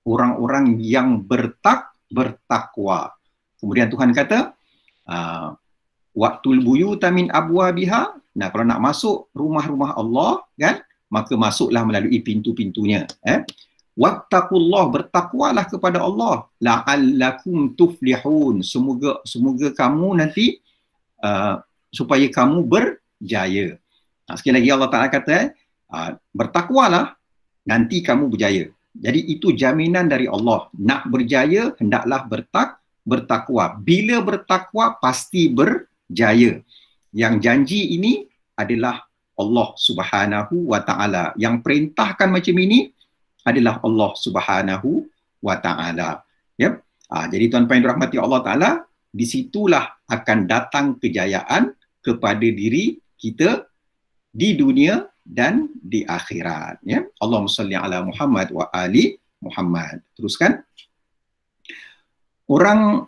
orang-orang yang bertakwa. Kemudian Tuhan kata, waqtul buyuta min abwabiha. Nah, kalau nak masuk rumah-rumah Allah kan, maka masuklah melalui pintu-pintunya. Wattaqullah, bertakwalah kepada Allah, la'allakum tuflihun, semoga kamu nanti supaya kamu berjaya. Sekali lagi Allah Ta'ala kata, bertakwalah, nanti kamu berjaya. Jadi itu jaminan dari Allah. Nak berjaya, hendaklah bertakwa. Bila bertakwa, pasti berjaya. Yang janji ini adalah Allah Subhanahu wa Ta'ala. Yang perintahkan macam ini adalah Allah Subhanahu wa Ta'ala. Ya? Jadi tuan-tuan yang dirahmati Allah Ta'ala, disitulah akan datang kejayaan kepada diri kita di dunia dan di akhirat. Ya? Allahumma salli ala Muhammad wa ali Muhammad. Teruskan.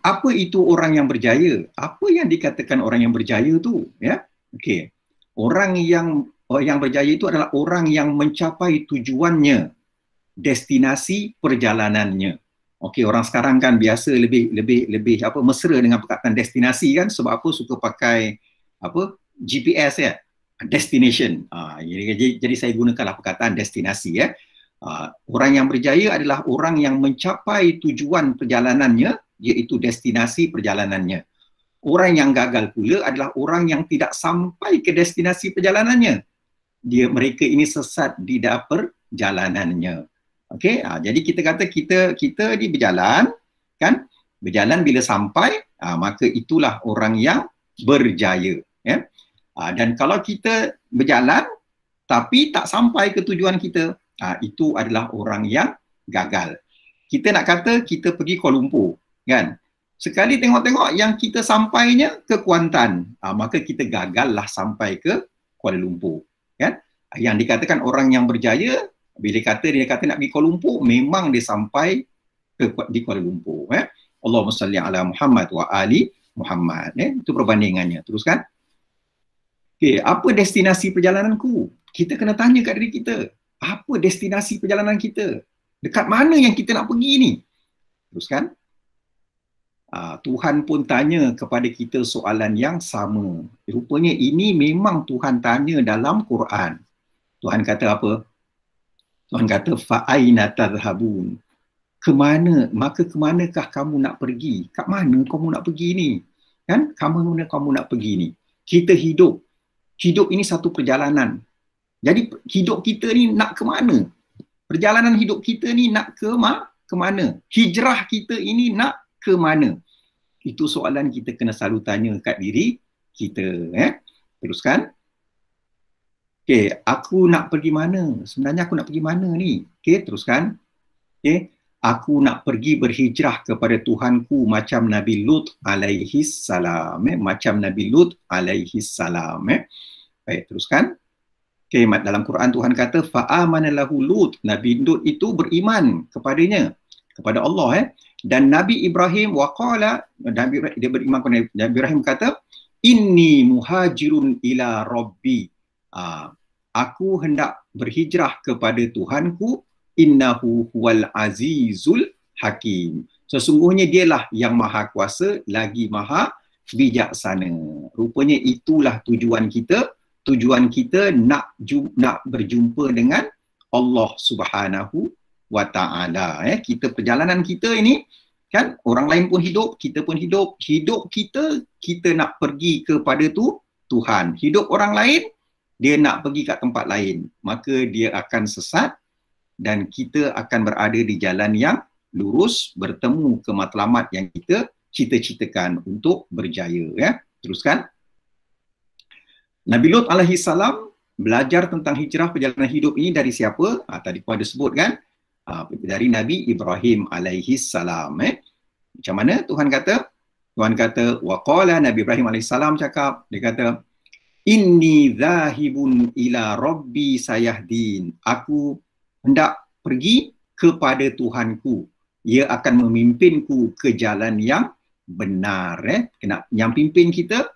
Apa itu orang yang berjaya? Apa yang dikatakan orang yang berjaya tu? Ya? Okey. Orang yang berjaya itu adalah orang yang mencapai tujuannya, destinasi perjalanannya. Okey, orang sekarang kan biasa lebih mesra dengan perkataan destinasi kan, sebab apa suka pakai GPS ya, destination. Jadi saya gunakanlah perkataan destinasi ya. Orang yang berjaya adalah orang yang mencapai tujuan perjalanannya, iaitu destinasi perjalanannya. Orang yang gagal pula adalah orang yang tidak sampai ke destinasi perjalanannya. Mereka ini sesat di dalam perjalanannya. Okey, jadi kita kata kita ni berjalan kan? Berjalan bila sampai, maka itulah orang yang berjaya, ya. Dan kalau kita berjalan tapi tak sampai ke tujuan kita, itu adalah orang yang gagal. Kita nak kata kita pergi Kuala Lumpur, kan? Sekali tengok-tengok yang kita sampainya ke Kuantan, maka kita gagallah sampai ke Kuala Lumpur, kan? Yang dikatakan orang yang berjaya, bila dia kata nak pergi Kuala Lumpur, memang dia sampai di Kuala Lumpur. Allahumma salli ala Muhammad wa ali Muhammad. Itu perbandingannya. Teruskan. Okay, apa destinasi perjalananku? Kita kena tanya kat diri kita. Apa destinasi perjalanan kita? Dekat mana yang kita nak pergi ni? Teruskan. Tuhan pun tanya kepada kita soalan yang sama. Rupanya ini memang Tuhan tanya dalam Quran. Tuhan kata apa? Tuhan kata, fa'aina tadhhabun. Maka kemanakah kamu nak pergi? Kat mana kamu nak pergi ni? Kan? Mana kamu nak pergi ni? Kita hidup. Hidup ini satu perjalanan. Jadi hidup kita ni nak ke mana? Perjalanan hidup kita ni nak ke mana? Hijrah kita ini nak ke mana? Itu soalan kita kena selalu tanya kat diri kita. Teruskan. Okey, aku nak pergi mana? Sebenarnya aku nak pergi mana ni? Okey, teruskan. Okey, aku nak pergi berhijrah kepada Tuhanku macam Nabi Lut alaihi salam. Macam Nabi Lut alaihi salam. Baik, teruskan. Okey, dalam Quran Tuhan kata fa'amana lahu Lut. Nabi Lut itu beriman kepadanya, kepada Allah. Dan Nabi Ibrahim waqala, dia beriman kepada Nabi Ibrahim kata, inni muhajirun ila rabbi. Aku hendak berhijrah kepada Tuhanku, innahu huwal azizul hakim. Sesungguhnya dialah yang maha kuasa lagi maha bijaksana. Rupanya itulah tujuan kita. Tujuan kita nak berjumpa dengan Allah Subhanahu wa Ta'ala. Kita perjalanan kita ini kan, orang lain pun hidup, kita pun hidup. Hidup kita nak pergi kepada Tuhan. Hidup orang lain, dia nak pergi kat tempat lain, maka dia akan sesat dan kita akan berada di jalan yang lurus, bertemu ke matlamat yang kita cita-citakan untuk berjaya. Teruskan. Nabi Lut alaihi salam belajar tentang hijrah perjalanan hidup ini dari siapa? Tadi pun ada sebut kan? Dari Nabi Ibrahim alaihi salam. Macam mana Tuhan kata? Tuhan kata, waqala, Nabi Ibrahim alaihi salam cakap, dia kata, inni zahibun ila rabbi sayahdin. Aku hendak pergi kepada Tuhanku. Ia akan memimpinku ke jalan yang benar. Yang pimpin kita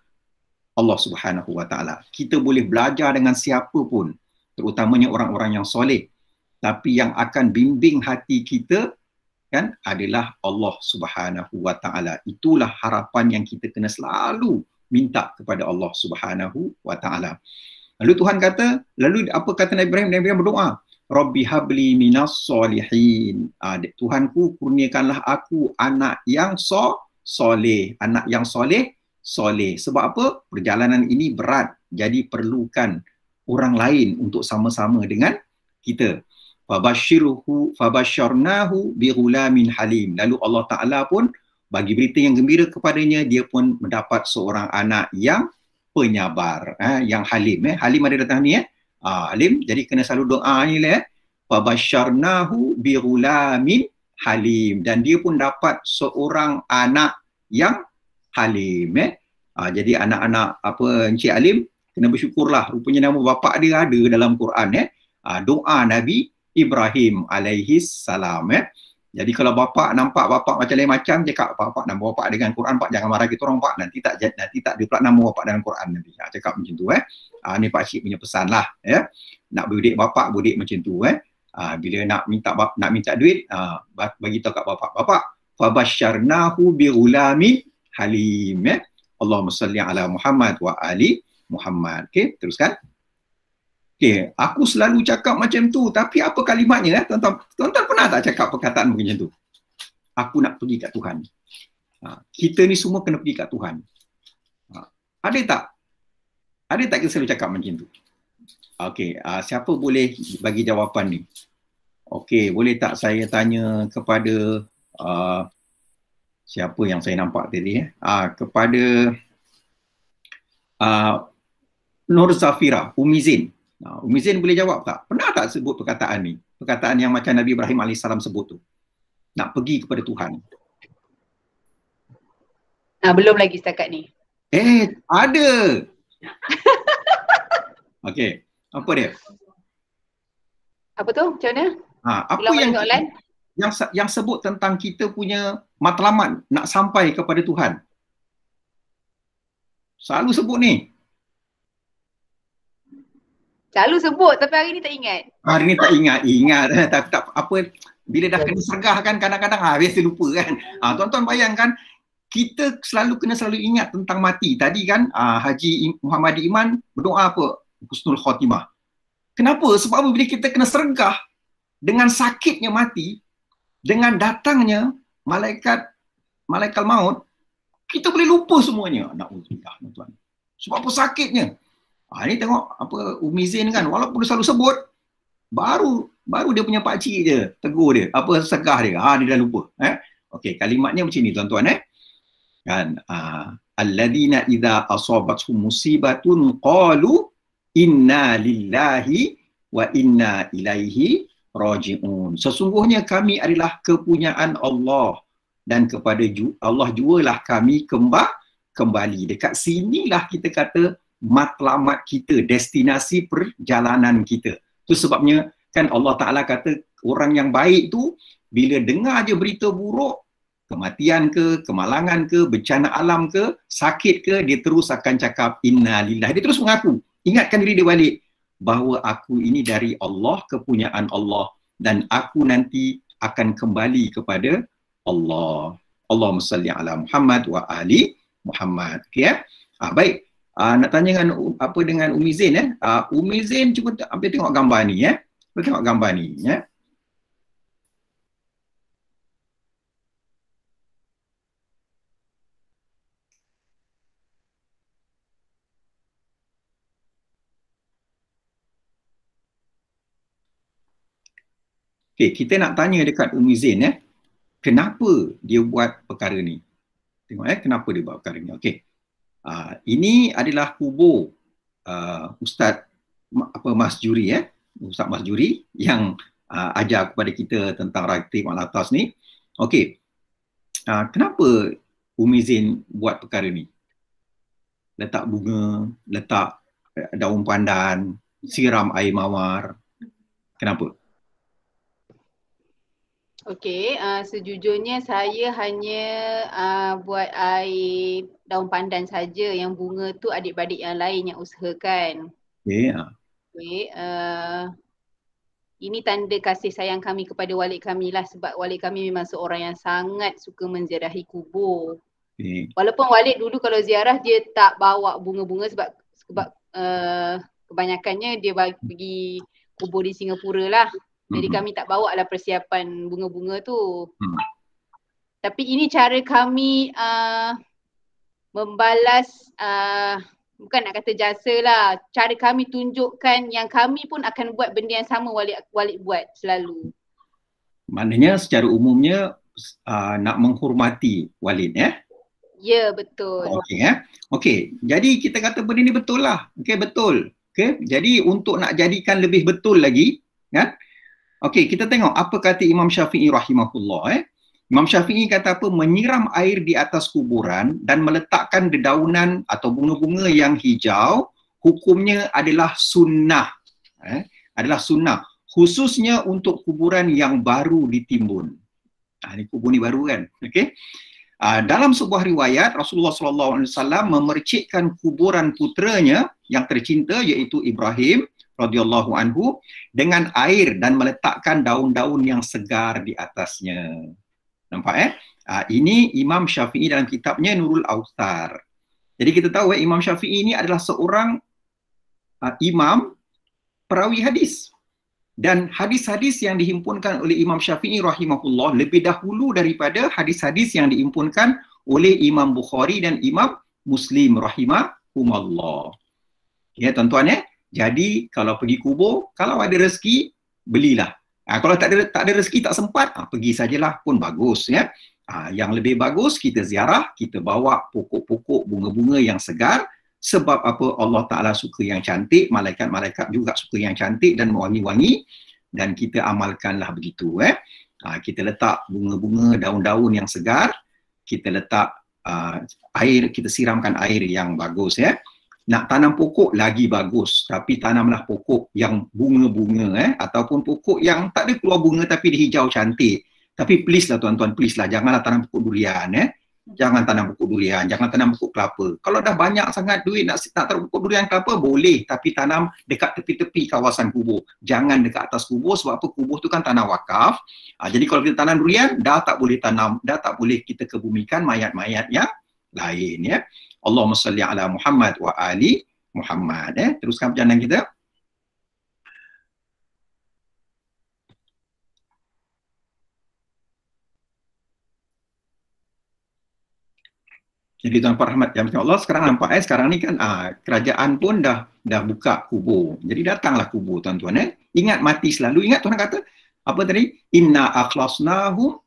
Allah Subhanahu wa taala. Kita boleh belajar dengan siapa pun, terutamanya orang-orang yang soleh. Tapi yang akan bimbing hati kita kan adalah Allah Subhanahu wa taala. Itulah harapan yang kita kena selalu minta kepada Allah Subhanahu wa taala. Lalu Tuhan kata, lalu apa kata Nabi Ibrahim? Nabi Ibrahim berdoa, Rabbi habli minas solihin. Tuhanku, kurniakanlah aku anak yang soleh. Anak yang soleh. Sebab apa? Perjalanan ini berat. Jadi perlukan orang lain untuk sama-sama dengan kita. Fabashirnahu bighulamin halim. Lalu Allah Ta'ala pun bagi berita yang gembira kepadanya, dia pun mendapat seorang anak yang penyabar, yang halim. Halim ada datang ni halim, jadi kena selalu doa ni lah. Fabashirnahu bighulamin halim. Dan dia pun dapat seorang anak yang halim. Jadi anak-anak Encik Halim kena bersyukurlah, rupanya nama bapa dia ada dalam Quran. Doa Nabi Ibrahim alaihi salam. Jadi kalau bapa nampak bapa macam lain macam, cakap bapa nama bapa dengan Quran, pak jangan marah kita orang pak, nanti tak ada pula nama bapa dalam Quran nanti. Cakap macam tu ni pak cik punya pesan lah Nak budik bapa budik macam tu bila nak minta duit bagi tahu kat bapa fabasyarnahu bighulamin halim. Allahumma salli ala Muhammad wa ali Muhammad. Okey, teruskan. Okey, aku selalu cakap macam tu, tapi apa kalimatnya tuan-tuan pernah tak cakap perkataan macam tu? Aku nak pergi kat Tuhan. Kita ni semua kena pergi kat Tuhan. Ada tak kita selalu cakap macam tu? Okey, siapa boleh bagi jawapan ni? Okey, boleh tak saya tanya kepada siapa yang saya nampak tadi kepada Nur Zafira, Umi Zain. Umi Zain boleh jawab tak? Pernah tak sebut perkataan ni? Perkataan yang macam Nabi Ibrahim AS sebut tu. Nak pergi kepada Tuhan. Belum lagi setakat ni. Ada. Okey, apa dia? Apa tu? Macam mana? Apa yang sebut tentang kita punya matlamat nak sampai kepada Tuhan? Selalu sebut ni. Selalu sebut tapi hari ni tak ingat. Hari ni tak ingat. Tapi tak apa, bila dah kena sergah kan kadang-kadang biasa lupa kan. Tuan-tuan bayangkan, kita selalu ingat tentang mati. Tadi kan Haji Muhammad Iman berdoa apa? Husnul Khotimah. Kenapa? Sebab bila kita kena sergah dengan sakitnya mati, dengan datangnya malaikat maut, kita boleh lupa semuanya. Na'udzubillah, tuan-tuan. Sebab apa sakitnya? Ni tengok apa Umi Zain kan, walaupun dia selalu sebut, baru dia punya pakcik je tegur dia, segah dia. Dia dah lupa. Okey, kalimatnya macam ni tuan-tuan kan. Alladina idza asabathum musibatun qalu inna lillahi wa inna ilaihi raji'un. Sesungguhnya kami adalah kepunyaan Allah dan kepada Allah jualah kami kembali. Dekat sinilah kita kata matlamat kita, destinasi perjalanan kita. Itu sebabnya kan Allah Ta'ala kata orang yang baik tu bila dengar je berita buruk, kematian ke, kemalangan ke, bencana alam ke, sakit ke, dia terus akan cakap inna lillahi. Dia terus mengaku, ingatkan diri dia balik bahawa aku ini dari Allah, kepunyaan Allah, dan aku nanti akan kembali kepada Allah. Allahumma salli ala Muhammad wa ali Muhammad. Okey baik. Nak tanya dengan Umi Zain Umi Zain cuba ambil tengok gambar ni tengok gambar ni Okey, kita nak tanya dekat Umi Zain kenapa dia buat perkara ni. Tengok kenapa dia buat perkara ni. Okey. Ini adalah kubur Ustaz Mas Juri Ustaz Mas Juri yang ajar kepada kita tentang Ratib Al-Atas ni. Okey. Kenapa Umi Zain buat perkara ni? Letak bunga, letak daun pandan, siram air mawar. Kenapa? Okey, sejujurnya saya hanya buat air daun pandan saja. Yang bunga tu adik-beradik yang lain yang usahakan. Okey. Okey, ini tanda kasih sayang kami kepada walid kami lah, sebab walid kami memang seorang yang sangat suka menziarahi kubur. Okey. Walaupun walid dulu kalau ziarah dia tak bawa bunga-bunga sebab kebanyakannya dia pergi kubur di Singapura lah. Jadi kami tak bawa lah persiapan bunga-bunga tu. Tapi ini cara kami membalas, bukan nak kata jasa lah, cara kami tunjukkan yang kami pun akan buat benda yang sama walid buat selalu. Maknanya secara umumnya nak menghormati walid ya? Ya, betul. Okey Okey, jadi kita kata benda ni betul lah. Okey, betul. Okey, jadi untuk nak jadikan lebih betul lagi, kan? Okey, kita tengok apa kata Imam Syafi'i rahimahullah. Imam Syafi'i kata apa? Menyiram air di atas kuburan dan meletakkan dedaunan atau bunga-bunga yang hijau, hukumnya adalah sunnah. Adalah sunnah. Khususnya untuk kuburan yang baru ditimbun. Ini kubur ni baru kan? Okey. Dalam sebuah riwayat Rasulullah SAW memercikkan kuburan puteranya yang tercinta iaitu Ibrahim radhiyallahu anhu dengan air dan meletakkan daun-daun yang segar di atasnya. Nampak ini Imam Syafi'i dalam kitabnya Nurul Awtar. Jadi kita tahu Imam Syafi'i ini adalah seorang imam perawi hadis. Dan hadis-hadis yang dihimpunkan oleh Imam Syafi'i rahimahullah lebih dahulu daripada hadis-hadis yang dihimpunkan oleh Imam Bukhari dan Imam Muslim rahimahumullah. Ya tuan-tuan Jadi kalau pergi kubur, kalau ada rezeki, belilah. Kalau tak ada rezeki, tak sempat, pergi sajalah pun bagus ya. Yang lebih bagus kita ziarah, kita bawa pokok-pokok bunga-bunga yang segar. Sebab apa? Allah Ta'ala suka yang cantik, malaikat-malaikat juga suka yang cantik dan wangi-wangi, dan kita amalkanlah begitu. Kita letak bunga-bunga, daun-daun yang segar, kita letak air, kita siramkan air yang bagus ya. Nak tanam pokok lagi bagus, tapi tanamlah pokok yang bunga-bunga ataupun pokok yang tak ada keluar bunga tapi dia hijau cantik. Tapi please lah tuan-tuan, please lah, janganlah tanam pokok durian Jangan tanam pokok durian, jangan tanam pokok kelapa. Kalau dah banyak sangat duit nak tanam pokok durian kelapa, boleh. Tapi tanam dekat tepi-tepi kawasan kubur. Jangan dekat atas kubur, sebab apa? Kubur tu kan tanah wakaf. Jadi kalau kita tanam durian, dah tak boleh tanam, dah tak boleh kita kebumikan mayat-mayat yang lain ya. Allahumma salli ala Muhammad wa ali Muhammad. Teruskan perjalanan kita. Jadi tuan-tuan rahmat yang Allah, sekarang nampak sekarang ni kan kerajaan pun dah buka kubur. Jadi datanglah kubur tuan-tuan Ingat mati selalu. Ingat Tuhan kata apa tadi? Inna akhlasnahum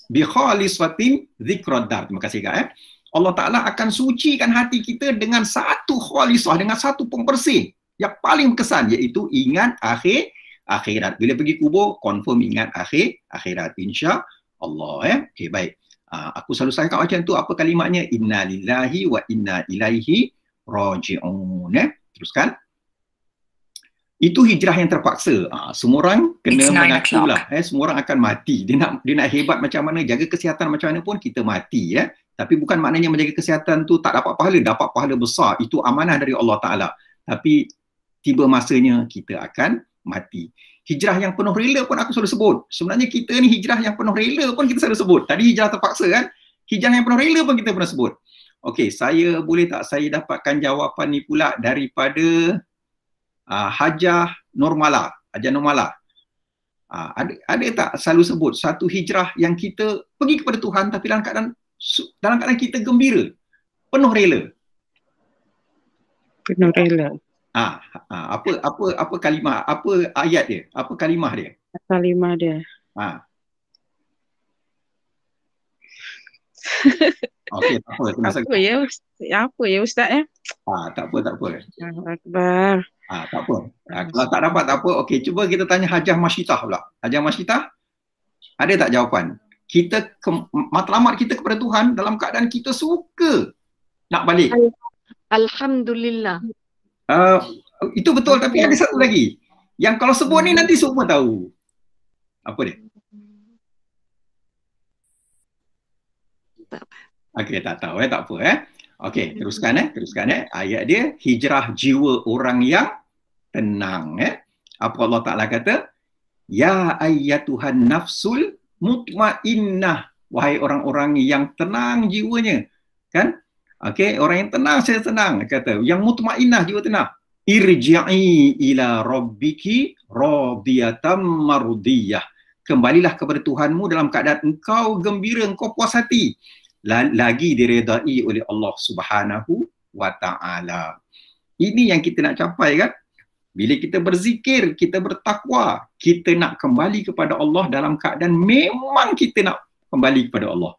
bi khalisatin dzikrad dar. Terima kasih Kak. Allah Ta'ala akan sucikan hati kita dengan satu khalisah, dengan satu pembersih yang paling berkesan, iaitu ingat akhirat. Bila pergi kubur, confirm ingat akhirat. Insya Allah Okey, baik. Aku selalu cakap macam tu, apa kalimatnya? Inna lillahi wa inna ilaihi raji'un. Teruskan. Itu hijrah yang terpaksa. Semua orang kena mengaku lah. Semua orang akan mati. Dia nak hebat macam mana, jaga kesihatan macam mana pun kita mati Tapi bukan maknanya menjaga kesihatan tu tak dapat pahala besar. Itu amanah dari Allah Ta'ala. Tapi tiba masanya kita akan mati. Hijrah yang penuh rela pun aku selalu sebut. Sebenarnya kita ni hijrah yang penuh rela pun kita selalu sebut. Tadi hijrah terpaksa kan? Hijrah yang penuh rela pun kita pernah sebut. Okey, boleh tak saya dapatkan jawapan ni pula daripada Hajah Normala. Ada tak selalu sebut satu hijrah yang kita pergi kepada Tuhan tapi dalam keadaan kita gembira, penuh rela? Penuh rela. Apa kalimah, apa ayat dia, apa kalimah dia? Kalimah dia. Okey, tak apa. Apa ya Ustaz Tak apa. Allahu Akbar. Tak apa. Kalau tak dapat tak apa. Okey, cuba kita tanya Hajah Masyitah pula. Hajah Masyitah, ada tak jawapan? Matlamat kita kepada Tuhan dalam keadaan kita suka nak balik. Alhamdulillah. Itu betul, tapi ada satu lagi. Yang kalau sebut ni nanti semua tahu. Apa dia? Okey, tak tahu tak apa Okey, teruskan ayat dia, hijrah jiwa orang yang tenang Apa Allah Taala kata? Ya ayyatuhan nafsul mutmainnah, wahai orang-orang yang tenang jiwanya. Kan? Okey, orang yang tenang, saya tenang, kata. Yang mutmainnah, jiwa tenang. Irji'i ila rabbiki radiyatan mardiyah. Kembalilah kepada Tuhanmu dalam keadaan engkau gembira, engkau puas hati. Lagi diredai oleh Allah Subhanahu wa Ta'ala. Ini yang kita nak capai kan? Bila kita berzikir, kita bertakwa, kita nak kembali kepada Allah dalam keadaan memang kita nak kembali kepada Allah.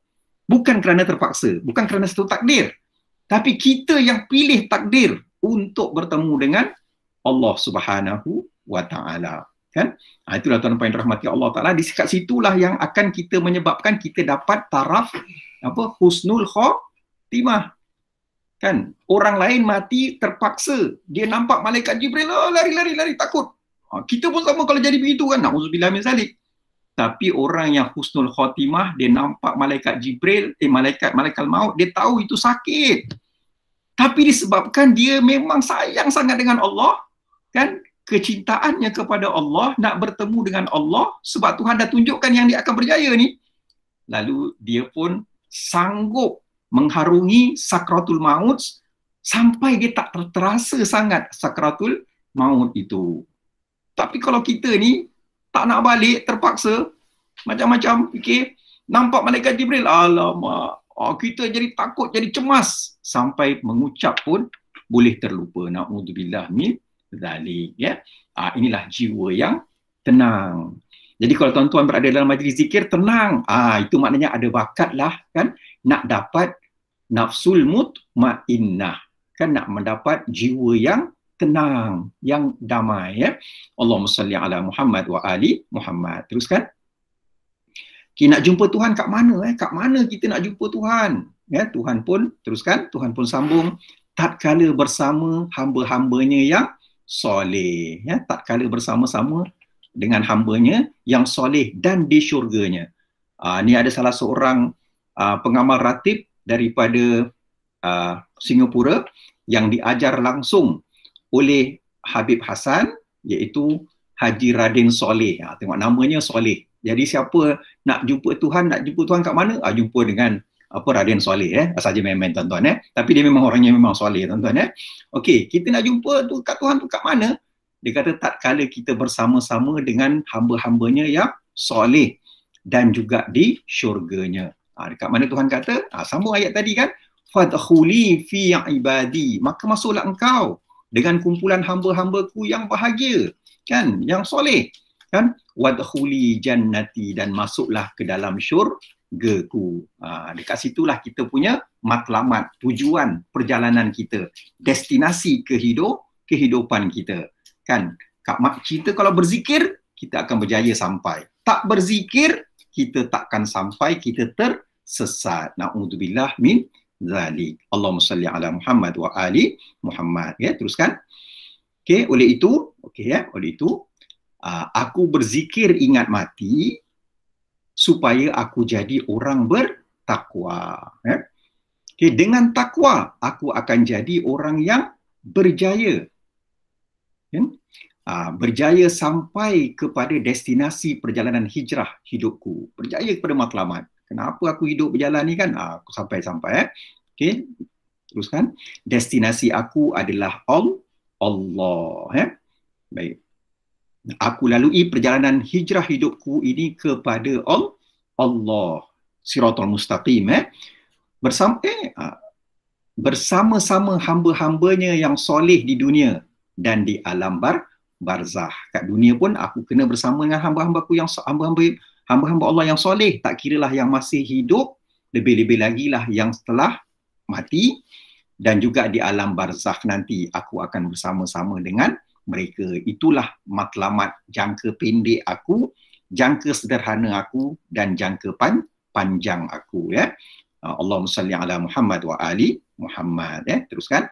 Bukan kerana terpaksa, bukan kerana satu takdir. Tapi kita yang pilih takdir untuk bertemu dengan Allah Subhanahu wa Ta'ala. Kan? Itulah tuan-tuan yang dirahmati Allah Ta'ala. Di dekat situlah yang akan kita menyebabkan kita dapat taraf husnul khatimah. Kan? Orang lain mati terpaksa. Dia nampak malaikat Jibril, lari, takut. Kita pun sama kalau jadi begitu kan. Na'udzubillah min zalik. Tapi orang yang husnul khatimah, dia nampak malaikat Jibril, malaikat maut, dia tahu itu sakit. Tapi disebabkan dia memang sayang sangat dengan Allah, kan? Kecintaannya kepada Allah, nak bertemu dengan Allah, sebab Tuhan dah tunjukkan yang dia akan berjaya ni. Lalu dia pun sanggup mengharungi sakratul maut sampai dia tak terasa sangat sakratul maut itu. Tapi kalau kita ni tak nak balik, terpaksa, macam-macam fikir, nampak malaikat Jibril, alamak, kita jadi takut, jadi cemas, sampai mengucap pun boleh terlupa. Na'udzubillah min zalik. Inilah jiwa yang tenang. Jadi kalau tuan-tuan berada dalam majlis zikir, tenang. Itu maknanya ada bakat lah kan, nak dapat nafsul mutmainnah. Kan, nak mendapat jiwa yang tenang, yang damai. Allahumma salli ala Muhammad wa ali Muhammad. Teruskan. Kita nak jumpa Tuhan kat mana? Kat mana kita nak jumpa Tuhan? Tuhan pun, teruskan, Tuhan pun sambung. Tatkala bersama hamba-hambanya yang soleh. Tatkala bersama-sama dengan hambanya yang soleh dan di syurganya. Ni ada salah seorang pengamal ratib daripada Singapura yang diajar langsung oleh Habib Hassan, iaitu Haji Radin Soleh. Tengok namanya Soleh. Jadi siapa nak jumpa Tuhan kat mana? Jumpa dengan Radin Soleh. Saja main-main tuan-tuan. Tapi dia memang orangnya memang soleh tuan-tuan. Okey, kita nak jumpa tu kat Tuhan tu kat mana? Dia kata tatkala kita bersama-sama dengan hamba-hambanya yang soleh dan juga di syurganya. Dekat mana Tuhan kata? Sambung ayat tadi kan? Fadkhuli fi ibadi. Maka masuklah engkau dengan kumpulan hamba-hambaku yang bahagia. Kan? Yang soleh. Kan? Wadkhuli jannati. Dan masuklah ke dalam syurgaku. Dekat situlah kita punya matlamat, tujuan perjalanan kita. Destinasi kehidupan kita. Kan, kita kalau berzikir, kita akan berjaya sampai. Tak berzikir, kita takkan sampai, kita tersesat. Na'udzubillah min zalik. Allahumma salli ala Muhammad wa ali Muhammad. Teruskan. Oleh itu, aku berzikir ingat mati supaya aku jadi orang bertakwa. Dengan takwa, aku akan jadi orang yang berjaya. Berjaya sampai kepada destinasi perjalanan hijrah hidupku, berjaya kepada matlamat. Kenapa aku hidup berjalan ni kan? Aku sampai. Teruskan. Destinasi aku adalah Allah. Baik. Aku lalui perjalanan hijrah hidupku ini kepada Allah, siratal mustaqim. Bersama-sama hamba-hambanya yang soleh di dunia dan di alam barzah. Kat dunia pun aku kena bersama dengan hamba-hambaku yang hamba-hamba Allah yang soleh, tak kiralah yang masih hidup, lebih-lebih lagi lah yang setelah mati, dan juga di alam barzah nanti aku akan bersama-sama dengan mereka. Itulah matlamat jangka pendek aku, jangka sederhana aku, dan jangka panjang aku. Allahumma salli ala Muhammad wa ali Muhammad. Teruskan.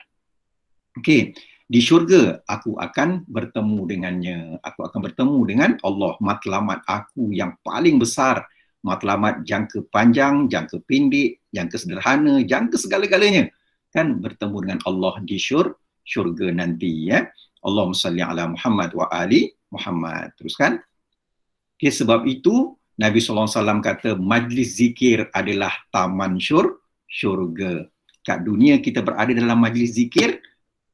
Okey. Di syurga aku akan bertemu dengannya. Aku akan bertemu dengan Allah, matlamat aku yang paling besar, matlamat jangka panjang, jangka pendek, jangka sederhana, jangka segala-galanya. Kan bertemu dengan Allah di syurga nanti, ya. Allahumma salli ala Muhammad wa ali Muhammad. Teruskan. Okay, sebab itu Nabi SAW kata majlis zikir adalah taman syurga. Kat dunia kita berada dalam majlis zikir,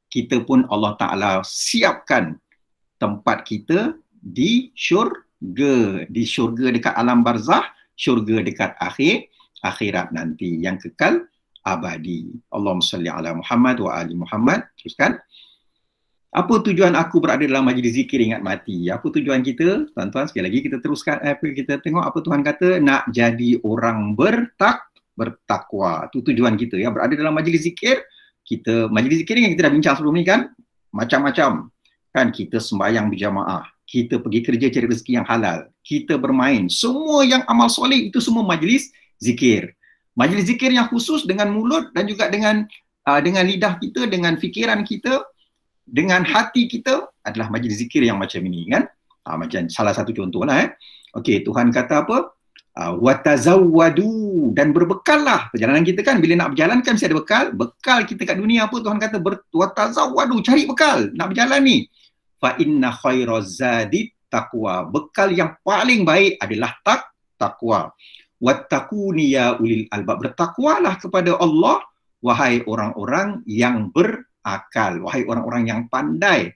kita pun Allah Ta'ala siapkan tempat kita di syurga. Di syurga dekat alam barzah, syurga dekat akhirat nanti yang kekal abadi. Allahumma salli ala Muhammad wa ali Muhammad. Teruskan. Apa tujuan aku berada dalam majlis zikir ingat mati? Apa tujuan kita? Tuan-tuan, sekali lagi kita teruskan, kita tengok apa Tuhan kata, nak jadi orang bertakwa. Itu tujuan kita, ya. Berada dalam majlis zikir, majlis zikir yang kita dah bincang sebelum ni kan, macam-macam. Kan kita sembahyang berjamaah, kita pergi kerja cari rezeki yang halal, kita bermain, semua yang amal soleh itu semua majlis zikir. Majlis zikir yang khusus dengan mulut dan juga dengan lidah kita, dengan fikiran kita, dengan hati kita adalah majlis zikir yang macam ini, kan? Macam salah satu contoh lah. Okey, Tuhan kata apa? Watazawwadu, dan berbekallah. Perjalanan kita kan bila nak berjalan kan mesti ada bekal. Bekal kita kat dunia apa Tuhan kata? Watazawwadu, cari bekal nak berjalan ni. Fa inna khairaz zadi taqwa. Bekal yang paling baik adalah takwa. Wattaquni ya ulil albab. Bertakwalah kepada Allah wahai orang-orang yang berakal, wahai orang-orang yang pandai.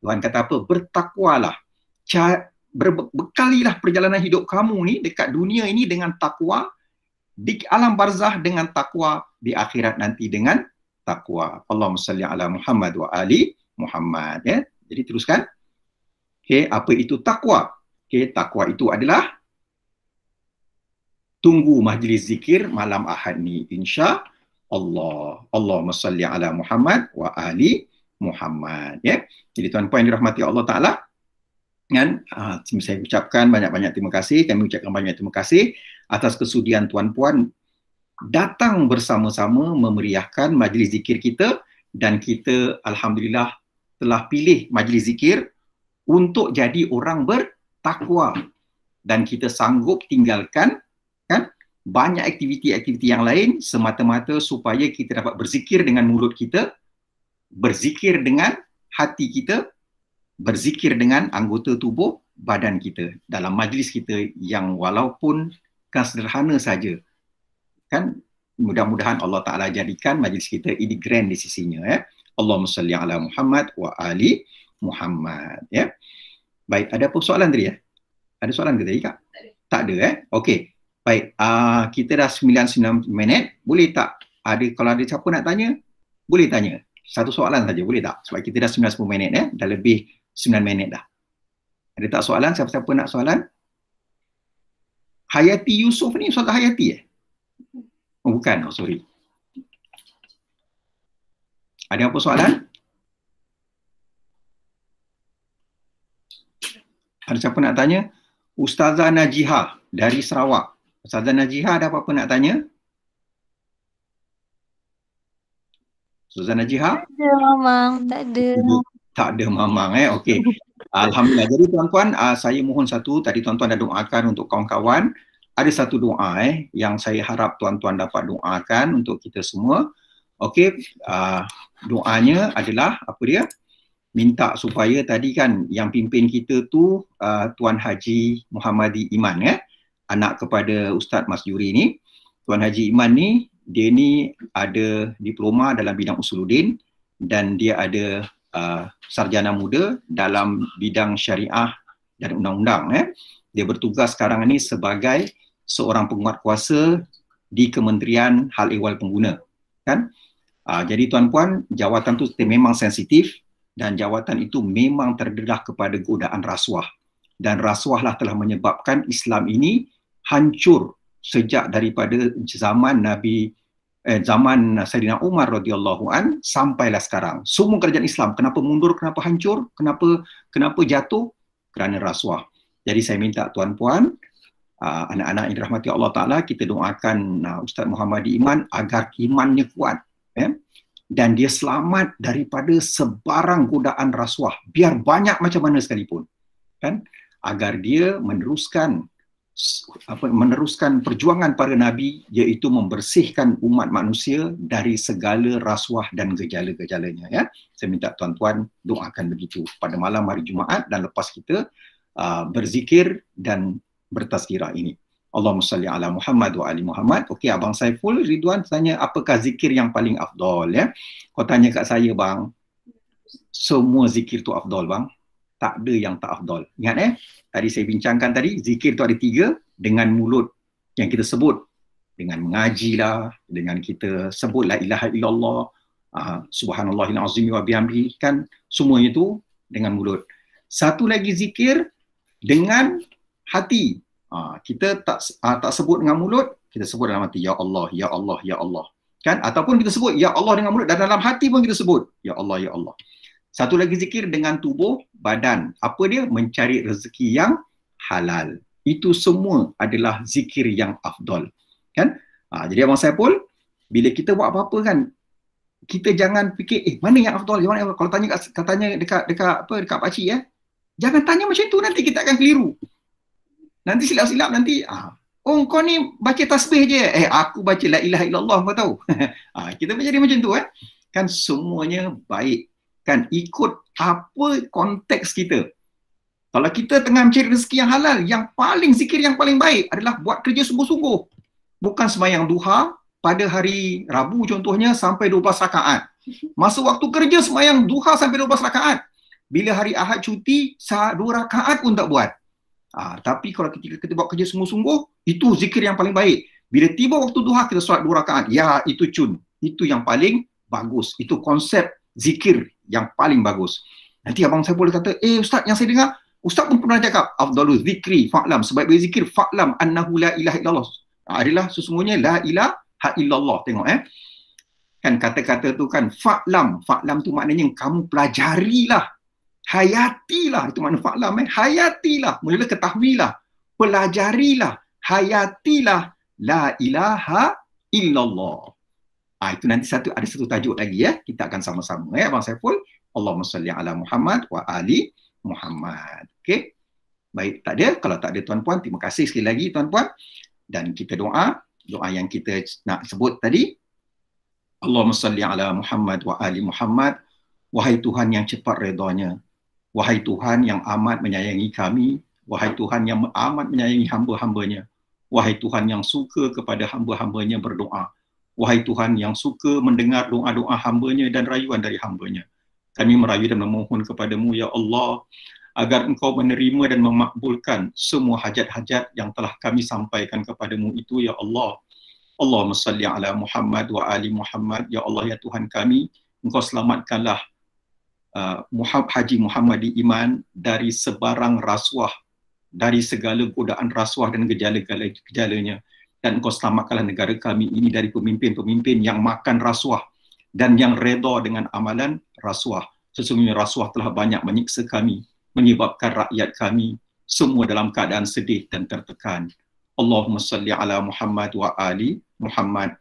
Tuhan kata apa? Bertakwalah. Berbekalilah perjalanan hidup kamu ni dekat dunia ini dengan takwa, di alam barzah dengan takwa, di akhirat nanti dengan takwa. Allahumma salli ala Muhammad wa ali Muhammad, ya. Jadi teruskan. Okey, apa itu takwa? Okey, takwa itu adalah tunggu majlis zikir malam Ahad ni, insya-Allah. Allahumma salli ala Muhammad wa ali Muhammad, ya. Jadi tuan-puan yang dirahmati Allah Taala, kan, saya ucapkan banyak-banyak terima kasih. Kami ucapkan banyak terima kasih atas kesudian tuan-puan datang bersama-sama memeriahkan majlis zikir kita, dan kita alhamdulillah telah pilih majlis zikir untuk jadi orang bertakwa, dan kita sanggup tinggalkan, kan, banyak aktiviti-aktiviti yang lain semata-mata supaya kita dapat berzikir dengan mulut kita, berzikir dengan hati kita, berzikir dengan anggota tubuh badan kita dalam majlis kita yang walaupun kan sederhana saja, kan. Mudah-mudahan Allah Ta'ala jadikan majlis kita ini grand di sisinya, ya. Allahumma salli ala Muhammad wa ali Muhammad, ya. Baik, ada apa soalan tadi, ya? Ada soalan ke tadi, Kak? Tak ada, Okey. Baik, kita dah 99 minit. Boleh tak kalau ada siapa nak tanya, boleh tanya. Satu soalan saja, boleh tak? Sebab kita dah 90 minit, ya. Dah lebih 9 minit dah. Ada tak soalan? Siapa-siapa nak soalan? Hayati Yusof ni Ustaz Hayati, Oh, bukan. Oh, sorry. Ada apa soalan? Ada siapa nak tanya? Ustazah Najihah dari Sarawak. Ustazah Najihah ada apa-apa nak tanya? Ustazah Najihah? Tak ada, Mamang. Tak ada. Tak ada, Mamang. Okey. Alhamdulillah. Jadi tuan-tuan, saya mohon satu. Tadi tuan-tuan dah doakan untuk kawan-kawan. Ada satu doa yang saya harap tuan-tuan dapat doakan untuk kita semua. Okey, doanya adalah apa dia? Minta supaya tadi kan yang pimpin kita tu Tuan Haji Muhammadi Iman, anak kepada Ustaz Mas Juri ni. Tuan Haji Iman ni, dia ni ada diploma dalam bidang usuluddin dan dia ada sarjana muda dalam bidang syariah dan undang-undang. Dia bertugas sekarang ni sebagai seorang penguat kuasa di Kementerian Hal Ehwal Pengguna, kan? Jadi tuan-puan, jawatan tu memang sensitif dan jawatan itu memang terdedah kepada godaan rasuah, dan rasuah lah telah menyebabkan Islam ini hancur sejak daripada zaman zaman Saidina Umar radhiyallahu an sampailah sekarang. Semua kerajaan Islam kenapa mundur, kenapa hancur, kenapa jatuh? Kerana rasuah. Jadi saya minta tuan-puan, anak-anak yang dirahmati Allah Ta'ala, kita doakan Ustaz Muhammadi Iman agar imannya kuat, dan dia selamat daripada sebarang godaan rasuah, biar banyak macam mana sekalipun, kan, agar dia meneruskan perjuangan para nabi, iaitu membersihkan umat manusia dari segala rasuah dan gejala-gejalanya. Ya, saya minta tuan-tuan doakan begitu pada malam hari Jumaat dan lepas kita berzikir dan bertazkirah ini. Allahumma salli ala Muhammad wa ali Muhammad. Okey, Abang Saiful Ridwan tanya apakah zikir yang paling afdal, ya. Kau tanya kat saya, bang, semua zikir tu afdal, bang. Tak ada yang tak afdal. Ingat tadi saya bincangkan tadi, zikir tu ada 3, dengan mulut yang kita sebut, dengan mengaji lah, dengan kita sebut la ilaha illallah, subhanallahil azim wa bihamdihi, kan, semuanya tu dengan mulut. Satu lagi zikir dengan hati. Kita tak sebut dengan mulut, kita sebut dalam hati, ya Allah, ya Allah, ya Allah, kan? Ataupun kita sebut ya Allah dengan mulut dan dalam hati pun kita sebut ya Allah, ya Allah. Satu lagi zikir dengan tubuh, badan. Apa dia? Mencari rezeki yang halal. Itu semua adalah zikir yang afdal, kan? Jadi Abang Saiful, bila kita buat apa-apa kan, kita jangan fikir mana yang afdal, mana yang, kalau tanya dekat pakcik, ya, jangan tanya macam tu, nanti kita akan keliru. Nanti silap-silap nanti, oh kau ni baca tasbih je, aku baca la ilaha illallah, kau tahu. Kita menjadi macam tu, kan, semuanya baik, kan, ikut apa konteks kita. Kalau kita tengah mencari rezeki yang halal, yang paling zikir yang paling baik adalah buat kerja sungguh-sungguh. Bukan sembahyang duha pada hari Rabu contohnya sampai 12 rakaat. Masa waktu kerja sembahyang duha sampai 12 rakaat. Bila hari Ahad cuti, 2 rakaat pun tak buat. Tapi kalau ketika kita buat kerja sungguh-sungguh, itu zikir yang paling baik. Bila tiba waktu duha, kita solat 2 rakaat. Ya, itu cun. Itu yang paling bagus. Itu konsep zikir yang paling bagus. Nanti Abang saya boleh kata, Ustaz, yang saya dengar, Ustaz pun pernah cakap, afdalul zikri fa'lam, sebaik-baik zikir fa'lam annahu la ilaha illallah. Adalah sesungguhnya la ilaha illallah. Tengok kan kata-kata tu kan, fa'lam. Fa'lam tu maknanya kamu pelajarilah, hayatilah, itu makna fa'lam, hayatilah, mula-mula ketahuilah, pelajarilah, hayatilah la ilaha illallah. Itu nanti ada satu tajuk lagi, ya, kita akan sama-sama, ya Abang Saiful. Allahumma salli ala Muhammad wa ali Muhammad. Okey, baik, tak ada, kalau tak ada tuan-puan, terima kasih sekali lagi tuan-puan, dan kita doa yang kita nak sebut tadi. Allahumma salli ala Muhammad wa ali Muhammad. Wahai Tuhan yang cepat redanya, wahai Tuhan yang amat menyayangi kami, wahai Tuhan yang amat menyayangi hamba-hambanya, wahai Tuhan yang suka kepada hamba-hambanya berdoa, wahai Tuhan yang suka mendengar doa-doa hambanya dan rayuan dari hambanya. Kami merayu dan memohon kepadamu, ya Allah, agar engkau menerima dan memakbulkan semua hajat-hajat yang telah kami sampaikan kepadamu itu, ya Allah. Allahumma salli ala Muhammad wa ali Muhammad. Ya Allah, ya Tuhan kami, engkau selamatkanlah Haji Muhammadi Iman dari sebarang rasuah, dari segala godaan rasuah dan gejala-gejalanya. Dan engkau selamatkanlah negara kami ini dari pemimpin-pemimpin yang makan rasuah dan yang reda dengan amalan rasuah. Sesungguhnya rasuah telah banyak menyiksa kami, menyebabkan rakyat kami semua dalam keadaan sedih dan tertekan. Allahumma salli ala Muhammad wa ali Muhammad.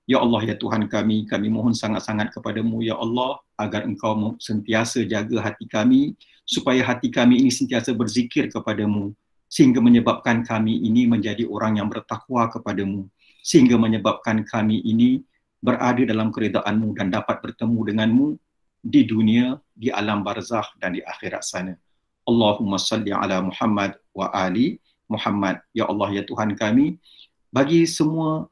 Ya Allah, ya Tuhan kami mohon sangat-sangat kepadamu, ya Allah, agar engkau sentiasa jaga hati kami, supaya hati kami ini sentiasa berzikir kepadamu, sehingga menyebabkan kami ini menjadi orang yang bertakwa kepadamu, sehingga menyebabkan kami ini berada dalam keredaanmu dan dapat bertemu denganmu di dunia, di alam barzakh dan di akhirat sana. Allahumma salli ala Muhammad wa ali Muhammad. Ya Allah, ya Tuhan kami, bagi semua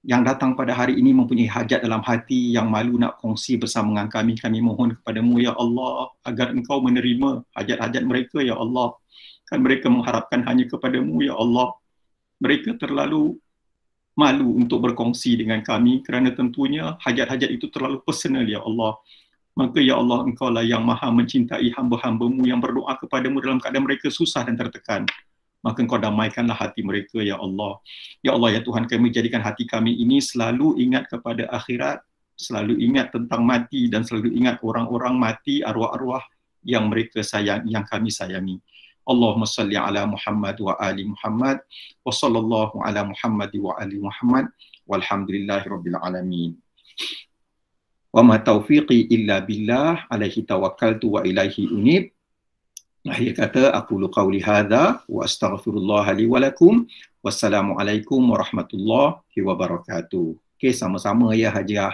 yang datang pada hari ini mempunyai hajat dalam hati yang malu nak kongsi bersama dengan kami mohon kepadamu, ya Allah, agar engkau menerima hajat-hajat mereka, ya Allah. Kan mereka mengharapkan hanya kepadamu, ya Allah. Mereka terlalu malu untuk berkongsi dengan kami kerana tentunya hajat-hajat itu terlalu personal, ya Allah. Maka ya Allah, engkau lah yang maha mencintai hamba-hambamu yang berdoa kepadamu dalam keadaan mereka susah dan tertekan. Maka engkau damaikanlah hati mereka, ya Allah. Ya Allah, ya Tuhan kami, jadikan hati kami ini selalu ingat kepada akhirat, selalu ingat tentang mati dan selalu ingat orang-orang mati, arwah-arwah yang mereka sayang, yang kami sayangi. Allahumma salli ala Muhammad wa ali Muhammad wa sallallahu ala Muhammad wa ali Muhammad walhamdulillahi rabbil alamin. Wa ma taufiqi illa billah alaihi tawakkaltu wa ilaihi unib. Akhir kata, aqulu qawli hadza wa astaghfirullah li wa lakum. Wassalamualaikum warahmatullahi wabarakatuh. Okey, sama-sama ya Hajah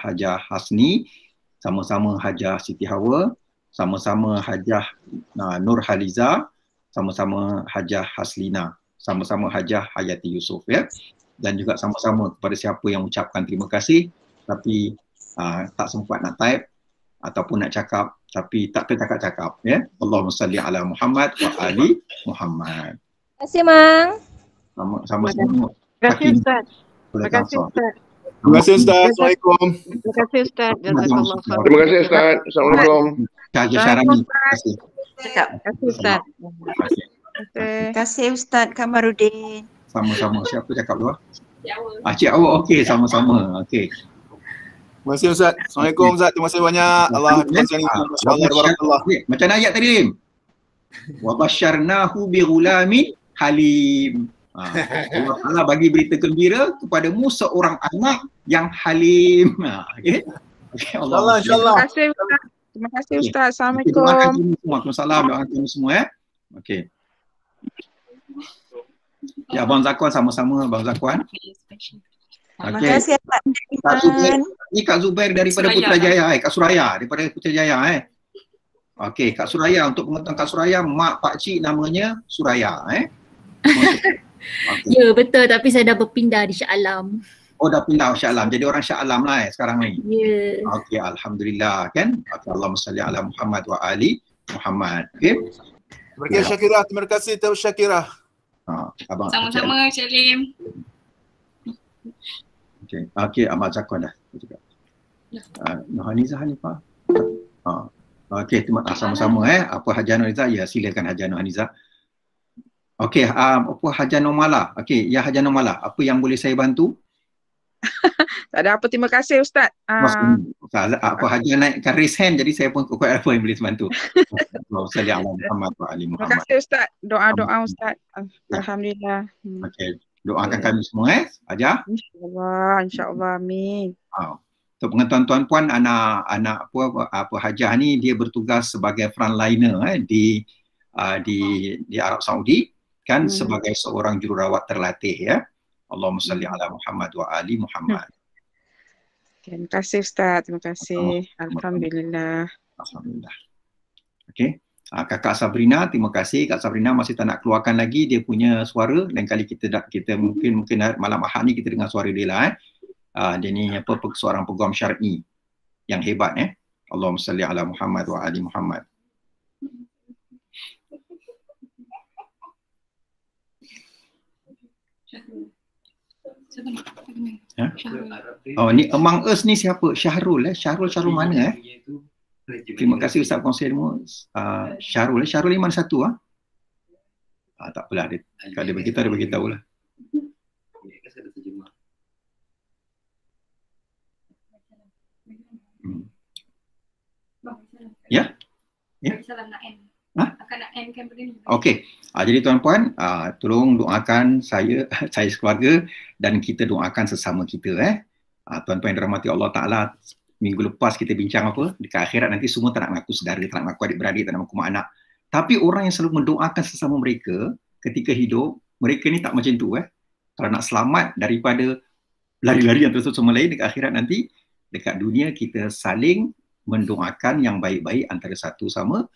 Hasni, sama-sama Hajah Siti Hawa, sama-sama Hajah Nur Haliza, sama-sama Hajah Haslina, sama-sama Hajah Hayati Yusof ya. Dan juga sama-sama kepada siapa yang ucapkan terima kasih tapi tak sempat nak type ataupun nak cakap tapi tak tercakap-cakap ya. Allahumma salli ala Muhammad wa ali Muhammad. Terima kasih, Mang. Sama-sama. Terima kasih, Ustaz. Terima kasih, Ustaz. Terima kasih Ustaz. Assalamualaikum. Terima kasih, Ustaz. Jazakallah khair. Terima kasih Ustaz. Assalamualaikum. Haji Syarani. Terima kasih. Terima kasih, Ustaz. Terima kasih. Terima kasih Ustaz Kamarudin. Sama-sama. Siapa cakap dulu? Cik Awak. Okey, sama-sama. Okey. Terima kasih Ustaz. Assalamualaikum Ustaz. Terima kasih banyak. Allah berkasihi. Masya-Allah barakallah. Macam ayat tadi, Lim. Wa basyarnahu bi ghulamin halim. Allah Ta'ala bagi berita gembira kepadamu seorang anak yang halim. Okey. Okey, Allah. InsyaAllah. Terima kasih, Ustaz. Terima kasih, Ustaz. Kita doakan Assalamualaikum. semua. Waalaikumsalam. Doakan kami semua ya. Okey. Ya, Abang Zakwan sama-sama, Abang Zakwan. Terima Okey. kasih Pak Kak Zubair, Iman. ni Kak Zubair daripada Suraya. Putrajaya, Kak Suraya daripada Putrajaya Okey, Kak Suraya, untuk pengetahuan Kak Suraya, mak pak cik namanya Suraya Okay. Ya betul, tapi saya dah berpindah di Shah Alam. Oh, dah pindah Shah Alam. Jadi orang Shah Alam lah sekarang ni. Ya. Okey, alhamdulillah kan. Okay, Allahumma salli ala Muhammad wa ali Muhammad. Okey. Terima kasih Syakirah. Terima kasih Tahu Syakirah. Abang. Sama-sama Cik Lim. Okey. Okey, Abang Zakwan dah. Nohaniza Hanifah. Okey, sama-sama Apa Hajah Nohaniza? Ya, silakan Hajah Nohaniza. Okey, apa Hajah Nomala? Okey, ya Hajah Nomala, apa yang boleh saya bantu? Tak ada apa, terima kasih, Ustaz. Apa Hajah naikkan raise hand, jadi saya pun kuat apa yang boleh bantu. Assalamualaikum warahmatullahi Terima wabarakatuh. kasih, Ustaz. Doa-doa, Ustaz. Alhamdulillah. Okey, doakan kami semua Hajah. InsyaAllah, insyaAllah. Amin. Untuk pengetahuan tuan-puan, anak apa Hajah ni dia bertugas sebagai frontliner di Arab Saudi kan, sebagai seorang jururawat terlatih ya. Allahumma salli ala Muhammad wa ali Muhammad. Terima kasih, Ustaz. Terima kasih. Alhamdulillah. Alhamdulillah. Okey. Kakak Sabrina, terima kasih. Kak Sabrina masih tak nak keluarkan lagi dia punya suara. Lain kali kita mungkin malam Ahad ni kita dengar suara dia lah dia ni seorang peguam syar'i yang hebat Allahumma salli ala Muhammad wa ali Muhammad. Oh, ni Among Us ni siapa? Syahrul Syahrul mana Terima kasih Ustaz kongsi ilmu. Syahrul ni mana satu tak apalah, kalau dia beritahu dia beritahu lah. Ya? Okey. Jadi tuan-puan, tolong doakan saya sekeluarga dan kita doakan sesama kita tuan-puan yang dirahmati Allah Ta'ala. Minggu lepas kita bincang apa? Dekat akhirat nanti semua tak nak mengaku saudara, tak nak mengaku adik-beradik, tak nak mengaku mak anak. Tapi orang yang selalu mendoakan sesama mereka ketika hidup, mereka ni tak macam tu Kalau nak selamat daripada lari-lari yang terus sama lain dekat akhirat nanti, dekat dunia kita saling mendoakan yang baik-baik antara satu sama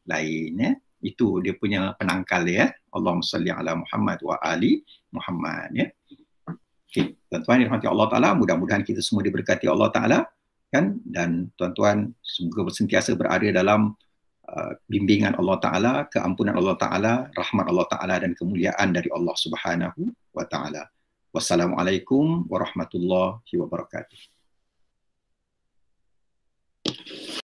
lain Itu dia punya penangkal dia Allahumma salli ala Muhammad wa ali Muhammad Okey, tuan-tuan yang dirahmati Allah Ta'ala, mudah-mudahan kita semua diberkati Allah Ta'ala kan, dan tuan-tuan semoga sentiasa berada dalam bimbingan Allah Ta'ala, keampunan Allah Ta'ala, rahmat Allah Ta'ala dan kemuliaan dari Allah Subhanahu wa Ta'ala. Wassalamualaikum warahmatullahi wabarakatuh.